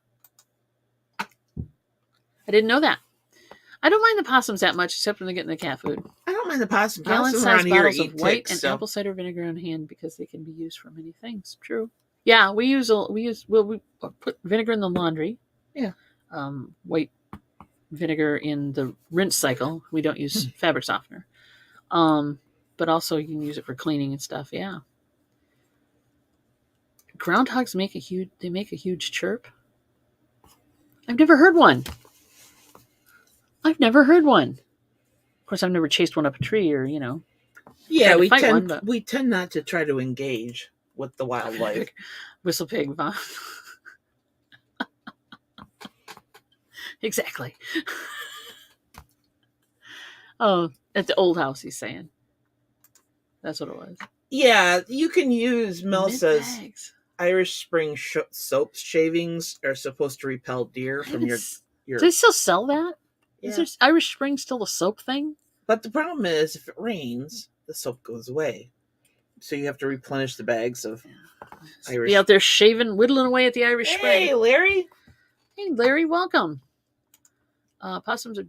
I didn't know that. I don't mind the possums that much, except when they get in the cat food. I don't mind the possums. Gallon-sized Possums around here bottles eat of white ticks, and so. apple cider vinegar on hand because they can be used for many things. True. Yeah, we put vinegar in the laundry. Yeah. White vinegar in the rinse cycle. We don't use fabric softener. But also you can use it for cleaning and stuff. Yeah. Groundhogs make a huge chirp. I've never heard one. Of course, I've never chased one up a tree or, Yeah, we we tend not to try to engage with the wildlife. Whistle pig. Exactly. Oh, at the old house, he's saying. That's what it was. Yeah, you can use, Mel says, Irish Spring soap shavings are supposed to repel deer from your. Do they still sell that? Yeah. Is there Irish Spring still a soap thing? But the problem is, if it rains, the soap goes away. So you have to replenish the bags of Irish. Be out there whittling away at the Irish Spring. Hey, Larry. Hey, Larry, welcome. Possums are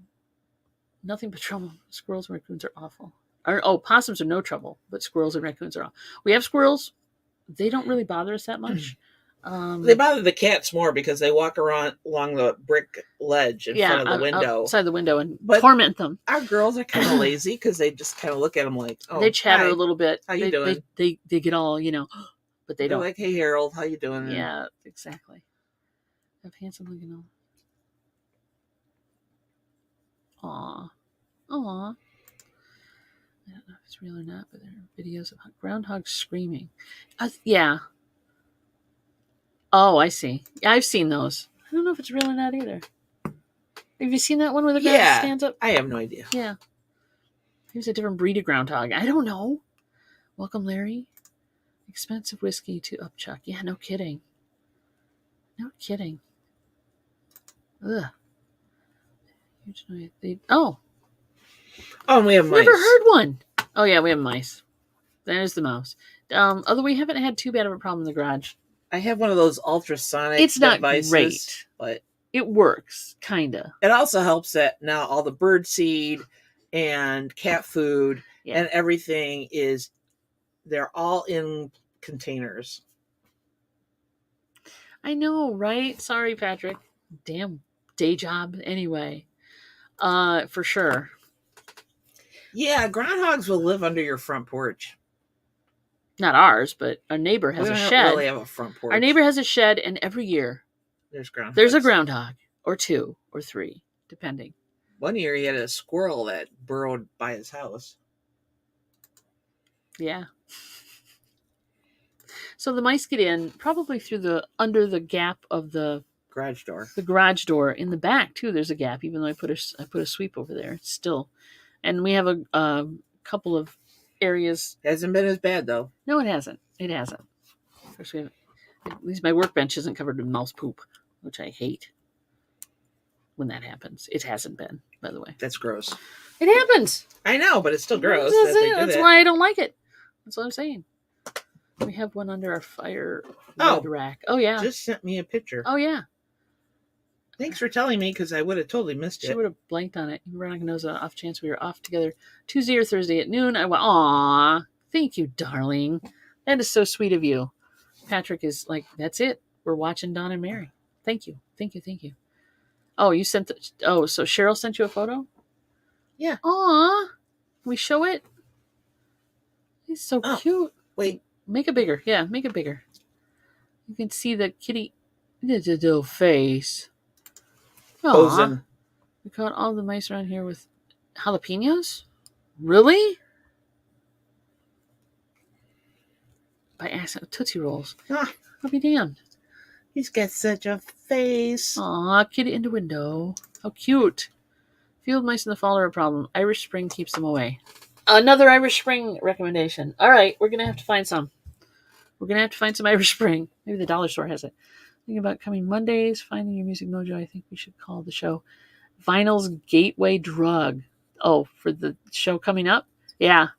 nothing but trouble. Squirrels and raccoons are awful. Possums are no trouble, but squirrels and raccoons are awful. We have squirrels. They don't really bother us that much. They bother the cats more because they walk around along the brick ledge in front of the window. Outside the window and torment them. Our girls are kind of lazy because they just kind of look at them like, oh, they chatter hi. a little bit. How you doing? They get all, but they don't. Like, hey, Harold, how you doing? Yeah, exactly. Have handsome looking all. Aw. I don't know if it's real or not, but there are videos of groundhogs screaming. Yeah. Oh, I see. Yeah, I've seen those. I don't know if it's real or not either. Have you seen that one where the groundhog stands up? I have no idea. Yeah. Here's a different breed of groundhog. I don't know. Welcome, Larry. Expensive whiskey to upchuck. Yeah, no kidding. No kidding. Ugh. Oh, and we have mice. Never heard one. Oh, yeah, we have mice. There's the mouse. Although we haven't had too bad of a problem in the garage. I have one of those ultrasonic It's not devices, great, but it works, kind of. It also helps that now all the bird seed and cat food and everything they're all in containers. I know, right? Sorry, Patrick. Damn day job anyway. For sure. Yeah, groundhogs will live under your front porch. Not ours, but our neighbor has a shed. We don't really have a front porch. Our neighbor has a shed, and every year there's a groundhog or two or three, depending. One year he had a squirrel that burrowed by his house. Yeah. So the mice get in probably under the gap of the garage door. The garage door in the back too. There's a gap, even though I put a sweep over there. It's still, and we have a couple of areas. Hasn't been as bad though. No, it hasn't. It hasn't. Especially, at least my workbench isn't covered in mouse poop, which I hate when that happens. It hasn't been, by the way. That's gross. It happens. I know, but it's still gross. That's why I don't like it. That's what I'm saying. We have one under our fire rack. Oh yeah. Just sent me a picture. Oh yeah. Thanks for telling me, because I would have totally missed it. She would have blanked on it. Veronica knows an off chance we were off together Tuesday or Thursday at noon. I went, aw, thank you, darling. That is so sweet of you. Patrick is like, that's it. We're watching Don and Mary. Thank you. Thank you. Thank you. Oh, you sent so Cheryl sent you a photo? Yeah. Aw. Can we show it? He's so cute. Wait. Make it bigger. Yeah, make it bigger. You can see the kitty. The little face. Posing. We caught all the mice around here with jalapenos? Really? by accident. Tootsie Rolls. Ah, I'll be damned. he's got such a face. Aw, kitty in the window. How cute. Field mice in the fall are a problem. Irish Spring keeps them away. Another Irish Spring recommendation. All right, we're going to have to find some. We're going to have to find some Irish Spring. Maybe the dollar store has it. Thinking about coming Mondays, finding your music mojo. I think we should call the show Vinyl's Gateway Drug. Oh, for the show coming up? Yeah,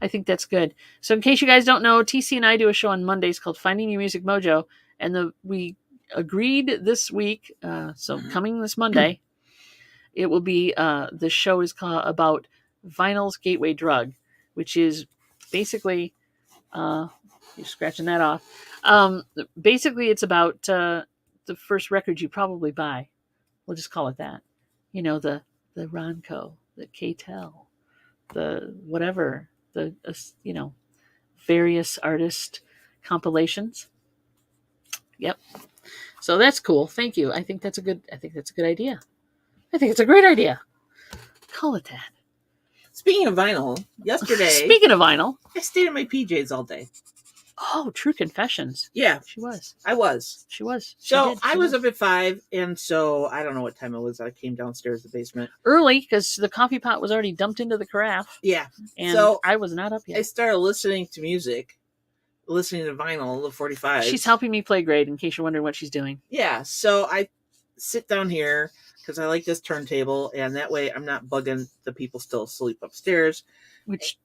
I think that's good. So in case you guys don't know, TC and I do a show on Mondays called Finding Your Music Mojo. And we agreed this week, so coming this Monday, it will be, the show is called about Vinyl's Gateway Drug, which is basically, you're scratching that off. Basically, it's about the first record you probably buy. We'll just call it that. You know, the Ronco, the K-Tel, the whatever, the various artist compilations. Yep. So that's cool. Thank you. I think that's a good idea. I think it's a great idea. Call it that. Speaking of vinyl, yesterday. Speaking of vinyl, I stayed in my PJs all day. Oh, true confessions. Yeah. She was. I was. She was. I was up at 5, and so I don't know what time it was. I came downstairs to the basement. Early, because the coffee pot was already dumped into the carafe. Yeah. And so I was not up yet. I started listening to music, listening to vinyl, the 45. She's helping me play grade, in case you're wondering what she's doing. Yeah, so I sit down here, because I like this turntable, and that way I'm not bugging the people still asleep upstairs. Which...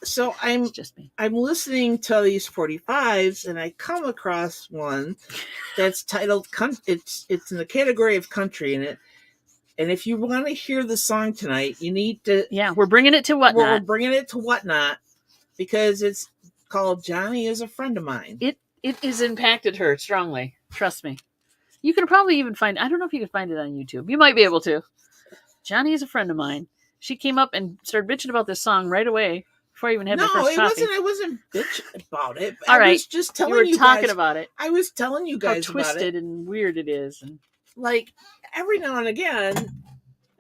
So I'm listening to these 45s, and I come across one that's titled it's in the category of country in it. And if you want to hear the song tonight, you need to. Yeah, we're bringing it to Whatnot. We're bringing it to Whatnot because it's called "Johnny Is a Friend of Mine." It has impacted her strongly. Trust me. You can probably even find. I don't know if you can find it on YouTube. You might be able to. Johnny Is a Friend of Mine. She came up and started bitching about this song right away. Before I even had my first coffee. I wasn't bitching about it. All right. I was just telling you talking guys, about it. I was telling you guys how twisted and weird it is. And like every now and again,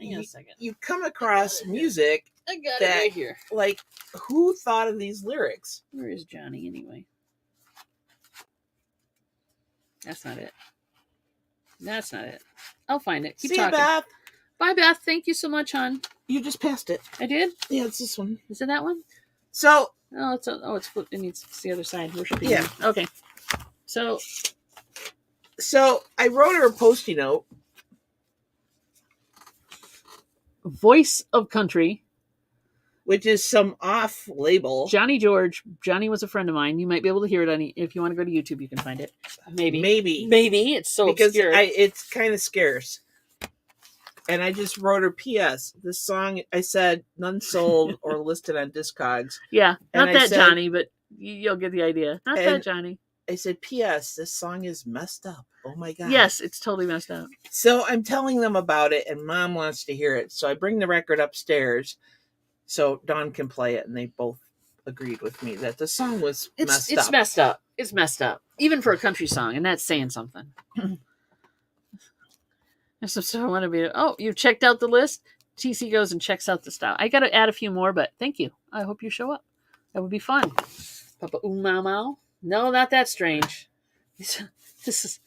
hang on a second. You come across music I got it right here. Like, who thought of these lyrics? Where is Johnny anyway? That's not it. That's not it. I'll find it. Keep talking. Beth. Bye, Beth. Thank you so much, hon. You just passed it. I did? Yeah, it's this one. Is it that one? So, it's flipped. It needs it's the other side. Worshiping. Yeah. Okay. So I wrote her a Post-it note. Voice of Country, which is some off label. Johnny George. Johnny was a friend of mine. You might be able to hear it if you want to go to YouTube, you can find it. Maybe. It's so obscure. It's kind of scarce. And I just wrote her P.S. This song, I said, none sold or listed on Discogs. Yeah, and not that Johnny, but you'll get the idea. Not that Johnny. I said, P.S. This song is messed up. Oh my God. Yes, it's totally messed up. So I'm telling them about it, and Mom wants to hear it. So I bring the record upstairs so Dawn can play it, and they both agreed with me that the song was messed up. It's messed up. It's messed up. Even for a country song, and that's saying something. So I want to be. Oh, you checked out the list. TC goes and checks out the style. I got to add a few more, but thank you. I hope you show up. That would be fun. Papa Mau Mau. No, not that strange. This is.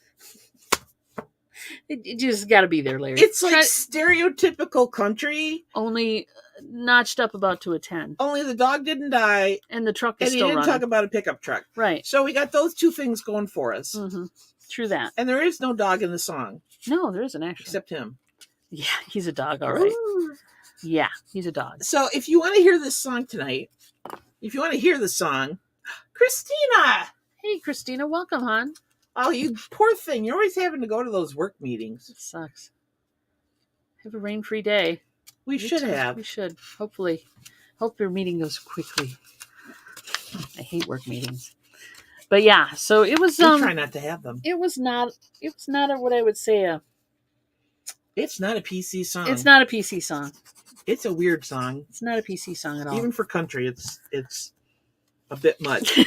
It just got to be there, Larry. It's like stereotypical country, only notched up about to a 10. Only the dog didn't die, and the truck is still running. And he didn't talk about a pickup truck, right? So we got those two things going for us. Mm-hmm. True that. And there is no dog in the song. No, there isn't actually. Except him. Yeah, he's a dog, all right. Yeah, he's a dog. So if you want to hear this song tonight, Christina! Hey, Christina, welcome, hon. Oh, you poor thing. You're always having to go to those work meetings. It sucks. Have a rain-free day. We should have. We should. Hopefully. Hope your meeting goes quickly. I hate work meetings. But yeah, so it was. Try not to have them. It was not what I would say It's not a PC song. It's not a PC song. It's a weird song. It's not a PC song at all. Even for country, it's a bit much.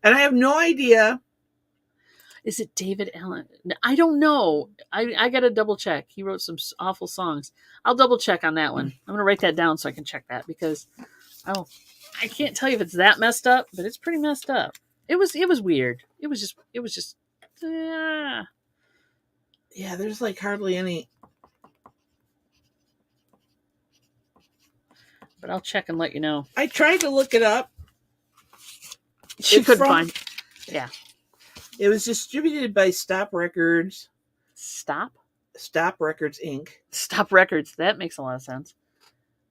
And I have no idea. Is it David Allen? I don't know. I got to double check. He wrote some awful songs. I'll double check on that one. I'm going to write that down so I can check that because Oh, I can't tell you if it's that messed up, but it's pretty messed up. It was weird. It was just. Yeah, there's like hardly any. But I'll check and let you know. I tried to look it up. She couldn't find. Yeah. It was distributed by Stop Records. Stop Records Inc. Stop Records. That makes a lot of sense.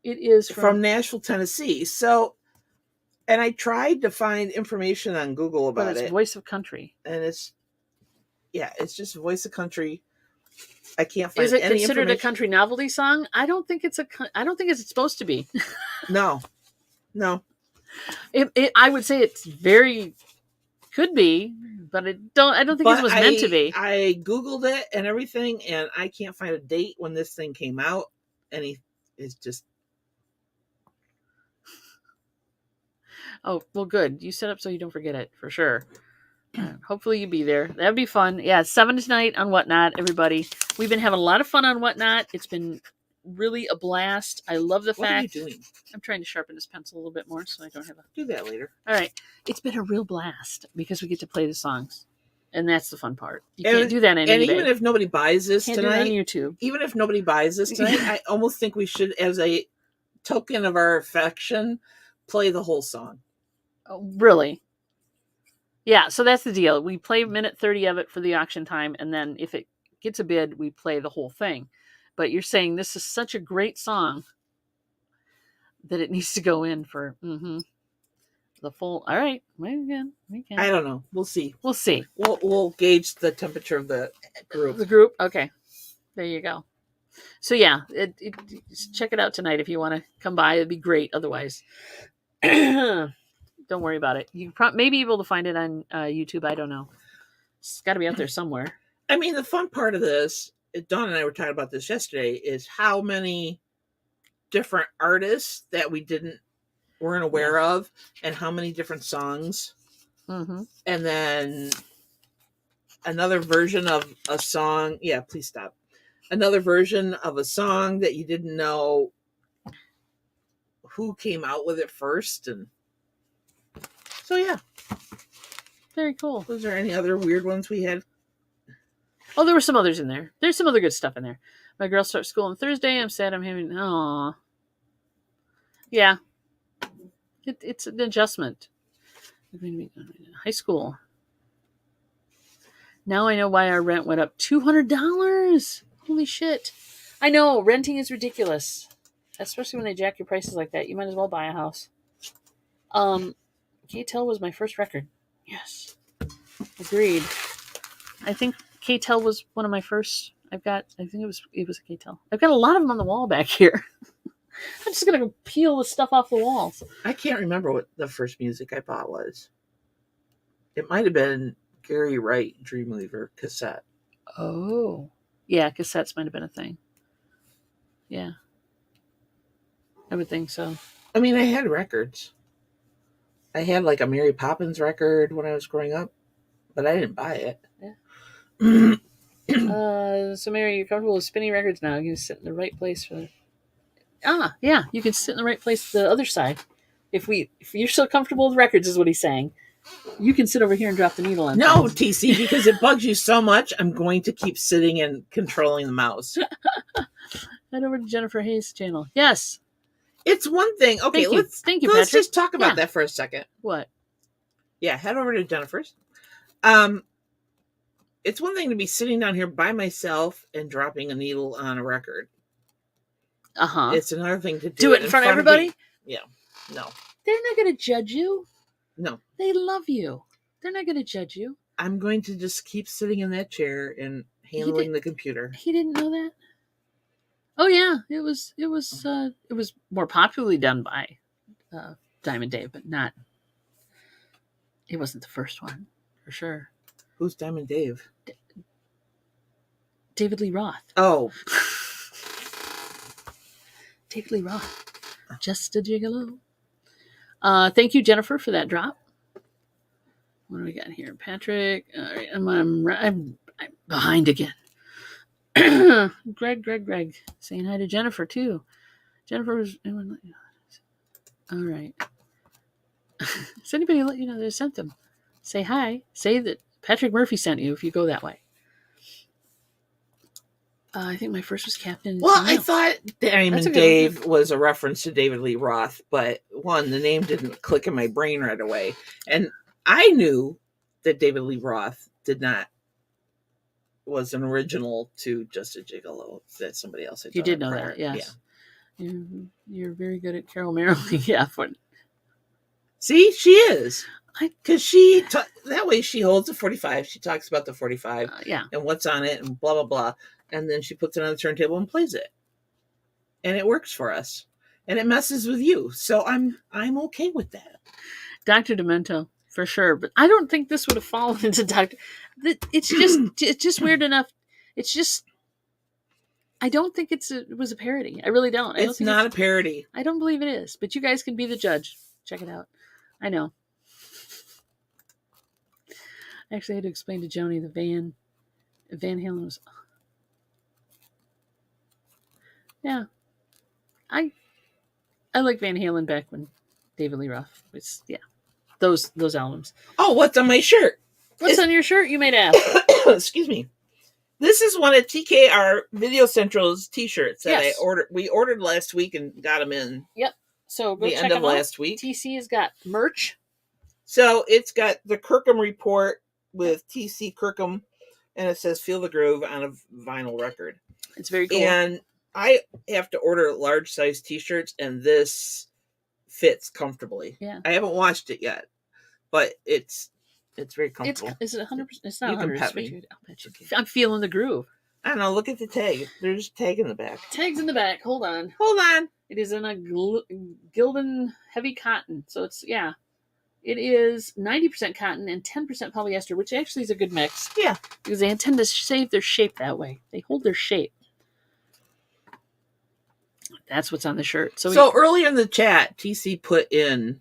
It is from Nashville, Tennessee. So, and I tried to find information on Google about it. Voice of Country. And it's just Voice of Country. I can't find. Is it considered a country novelty song? I don't think it's supposed to be. No. I would say it's very could be, but I don't think it was meant to be. I Googled it and everything, and I can't find a date when this thing came out. And it's just. Oh, well, good. You set up so you don't forget it, for sure. Hopefully you be there. That'd be fun. Yeah, 7 tonight on Whatnot, everybody. We've been having a lot of fun on Whatnot. It's been really a blast. I love the fact. What are you doing? I'm trying to sharpen this pencil a little bit more so I don't have a... Do that later. All right. It's been a real blast because we get to play the songs. And that's the fun part. You can't do that on eBay. And even if nobody buys this can't tonight, do it on YouTube. Even if nobody buys this tonight, I almost think we should, as a token of our affection, play the whole song. Oh, really? Yeah, so that's the deal. We play minute 30 of it for the auction time, and then if it gets a bid, we play the whole thing. But you're saying this is such a great song that it needs to go in for the full. All right, we can. I don't know. We'll see. We'll gauge the temperature of the group. The group. Okay, there you go. So yeah, check it out tonight if you want to come by. It'd be great. Otherwise. Don't worry about it. You may be able to find it on YouTube. I don't know. It's got to be out there somewhere. I mean, the fun part of this, Dawn and I were talking about this yesterday, is how many different artists that we weren't aware of, and how many different songs. Mm-hmm. And then another version of a song. Yeah, please stop. Another version of a song that you didn't know who came out with it first, and so yeah, very cool. Was there any other weird ones we had? Oh, there were some others in there. There's some other good stuff in there. My girls start school on Thursday. I'm sad I'm having. Aw. Yeah. It's an adjustment. High school. Now I know why our rent went up $200. Holy shit. I know. Renting is ridiculous. Especially when they jack your prices like that. You might as well buy a house. K-Tel was my first record. Yes. Agreed. I think K-Tel was one of my first. I think it was a K-Tel. I've got a lot of them on the wall back here. I'm just going to peel the stuff off the walls. I can't remember what the first music I bought was. It might have been Gary Wright, Dreamweaver cassette. Oh. Yeah, cassettes might have been a thing. Yeah. I would think so. I mean, I had records. I had like a Mary Poppins record when I was growing up, but I didn't buy it. Yeah. So Mary, you're comfortable with spinning records now. You can sit in the right place for. Yeah, you can sit in the right place. The other side. If you're so comfortable with records, is what he's saying. You can sit over here and drop the needle on. No, TC, because it bugs you so much. I'm going to keep sitting and controlling the mouse. Head over to Jennifer Hayes' channel. Yes. It's one thing. Okay, thank you, let's Patrick. just talk about that for a second. What? Yeah, head over to Jennifer's. It's one thing to be sitting down here by myself and dropping a needle on a record. It's another thing to do it in front of everybody. Yeah, no, they're not going to judge you. No, they love you. They're not going to judge you. I'm going to just keep sitting in that chair and handling the computer. He didn't know that. Oh yeah, it was more popularly done by Diamond Dave, but not. It wasn't the first one for sure. Who's Diamond Dave? David Lee Roth. Oh, David Lee Roth, just a gigolo. Thank you, Jennifer, for that drop. What do we got here, Patrick? All right, I'm behind again. Greg saying hi to Jennifer too. Jennifer was All right. Does anybody let you know they sent them? Say hi. Say that Patrick Murphy sent you if you go that way. I think my first was Captain. Well, I thought Diamond Dave one. was a reference to David Lee Roth, but one, the name didn't click in my brain right away. And I knew that David Lee Roth was an original to Just a Gigolo that somebody else had done. You did know that, yes. Yeah. You're very good at Carol Merrill. Yeah. See, she is. Because that way she holds the 45. She talks about the 45 and what's on it and blah, blah, blah. And then she puts it on the turntable and plays it. And it works for us. And it messes with you. So I'm okay with that. Dr. Demento, for sure. But I don't think this would have fallen into Dr. It's just weird enough. It's just, I don't think it was a parody. I really don't. It's not a parody. I don't believe it is. But you guys can be the judge. Check it out. I know. I actually had to explain to Joni the Van Halen was... Yeah. I like Van Halen back when David Lee Roth was, those albums. Oh, what's on my shirt? What's on your shirt, you may ask? Excuse me. This is one of TKR Video Central's t-shirts that we ordered last week and got them in. Yep. So go the check end of them out. last week. TC has got merch. So it's got the Kirkham report with TC Kirkham, and it says "Feel the Groove" on a vinyl record. It's very cool. And I have to order large size t-shirts, and this fits comfortably. Yeah. I haven't washed it yet, but it's very comfortable. Is it 100%? It's not 100%. You can pet me. Okay. I'm feeling the groove. I don't know. Look at the tag. There's a tag in the back. Tags in the back. Hold on. It is in a Gildan heavy cotton. So it's, it is 90% cotton and 10% polyester, which actually is a good mix. Yeah. Because they intend to save their shape that way. They hold their shape. That's what's on the shirt. So earlier in the chat, TC put in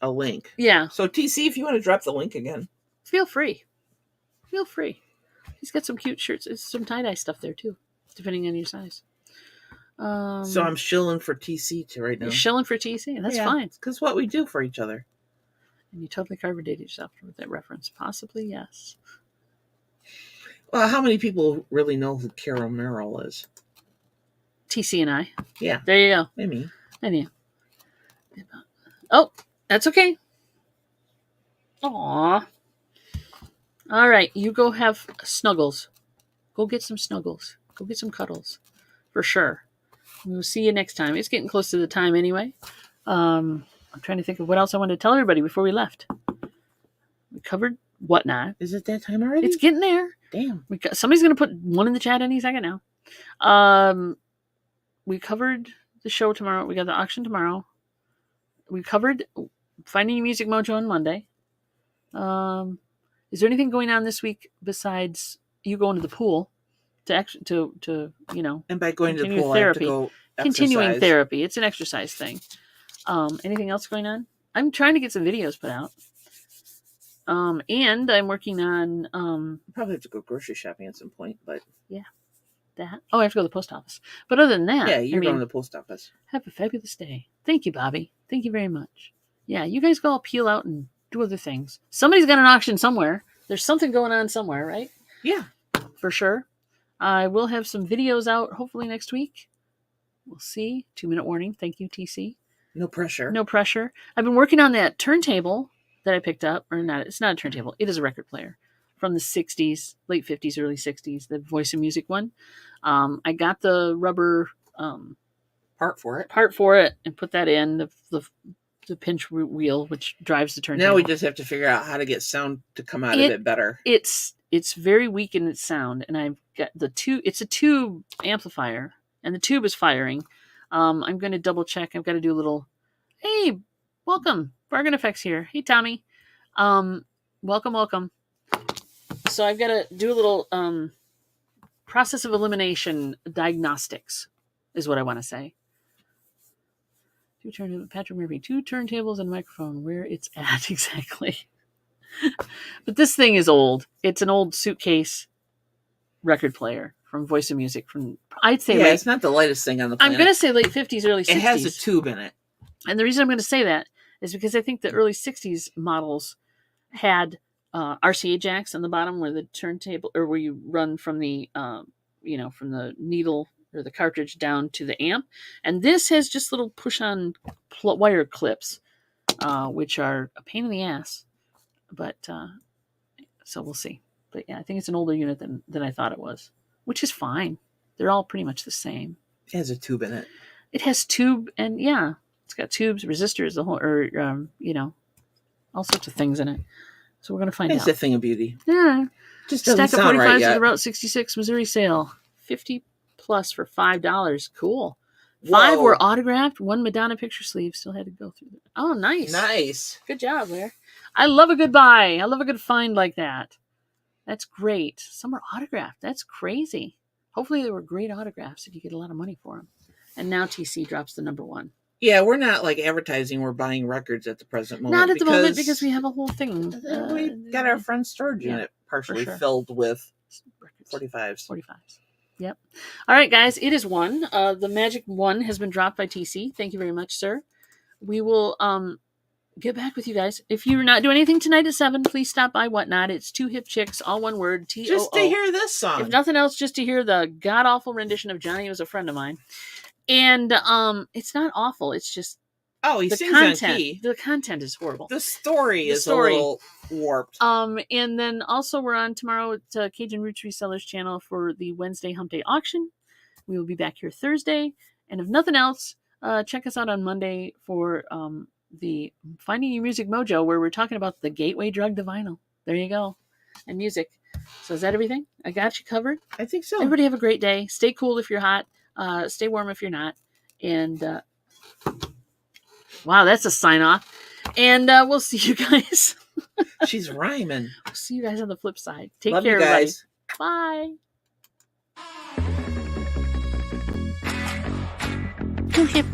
a link. Yeah. So TC, if you want to drop the link again. Feel free. He's got some cute shirts. There's some tie-dye stuff there too, depending on your size. So I'm shilling for TC right now. You're shilling for TC? That's fine. Because what we do for each other. And you totally carbonated yourself with that reference. Possibly, yes. Well, how many people really know who Carol Merrill is? TC and I. Yeah. There you go. Maybe. And you. Oh, that's okay. Aw. All right, you go have snuggles. Go get some snuggles. Go get some cuddles. For sure. We'll see you next time. It's getting close to the time anyway. I'm trying to think of what else I wanted to tell everybody before we left. We covered whatnot. Is it that time already? It's getting there. Damn. Somebody's going to put one in the chat any second now. We covered the show tomorrow. We got the auction tomorrow. We covered Finding Music Mojo on Monday. Is there anything going on this week besides you going to the pool to And by going to the pool, therapy, I have to go continuing exercise. therapy. It's an exercise thing. Anything else going on? I'm trying to get some videos put out. And I'm working on probably have to go grocery shopping at some point, but that. Oh, I have to go to the post office. But other than that, you're going to the post office. Have a fabulous day. Thank you, Bobby. Thank you very much. Yeah, you guys go all peel out and do other things. Somebody's got an auction somewhere. There's something going on somewhere, right? Yeah. For sure. I will have some videos out hopefully next week. We'll see. 2-minute warning. Thank you, TC. No pressure. No pressure. I've been working on that turntable that I picked up. Or not. It's not a turntable. It is a record player. From the 60s, late 50s, early 60s. The Voice of Music one. I got the rubber part for it and put that in. The pinch wheel, which drives the turntable. Now we just have to figure out how to get sound to come out of it better. It's very weak in its sound, and I've got the tube. It's a tube amplifier, and the tube is firing. I'm going to double check. I've got to do a little. Hey, welcome, Bargain Effects here. Hey, Tommy. Welcome. So I've got to do a little process of elimination diagnostics, is what I want to say. Patrick Murphy, 2 turntables and a microphone. Where it's at exactly. But this thing is old. It's an old suitcase record player from Voice of Music. I'd say it's not the lightest thing on the planet. I'm going to say late 50s, early 60s. It has a tube in it. And the reason I'm going to say that is because I think the early 60s models had RCA jacks on the bottom where the turntable, or where you run from the, from the needle or the cartridge down to the amp. And this has just little push-on wire clips, which are a pain in the ass. But, so we'll see. But yeah, I think it's an older unit than I thought it was, which is fine. They're all pretty much the same. It has a tube in it. It has tube, and yeah, it's got tubes, resistors, the whole, all sorts of things in it. So we're going to find out. It's a thing of beauty. Yeah. Just doesn't Stack of sound 45s right yet. at the Route 66 Missouri sale. 50 plus for $5. Cool. Whoa. 5 were autographed. 1 Madonna picture sleeve. Still had to go through it. Oh, nice. Nice. Good job, Blair. I love a good buy. I love a good find like that. That's great. Some are autographed. That's crazy. Hopefully they were great autographs if you get a lot of money for them. And now TC drops the number 1. Yeah, we're not like advertising. We're buying records at the present moment. Not at the moment because we have a whole thing. We got our front storage unit partially filled with 45s. 45s. Yep. All right, guys. It is 1. The magic 1 has been dropped by TC. Thank you very much, sir. We will get back with you guys. If you're not doing anything tonight at 7, please stop by Whatnot. It's 2 Hip Chicks, all one word, TOO. Just to hear this song. If nothing else, just to hear the god-awful rendition of Johnny Was a Friend of Mine. And it's not awful. It's just he sings on key. The content is horrible. The story is a little warped. And then also we're on tomorrow at Cajun Roots Resellers channel for the Wednesday Hump Day auction. We will be back here Thursday. And if nothing else, check us out on Monday for the Finding Your Music Mojo, where we're talking about the gateway drug to vinyl. There you go. And music. So is that everything? I got you covered. I think so. Everybody have a great day. Stay cool if you're hot. Stay warm if you're not. And wow, that's a sign off. And we'll see you guys. She's rhyming. We'll see you guys on the flip side. Take Love care, you guys. everybody. Bye. 2 Hip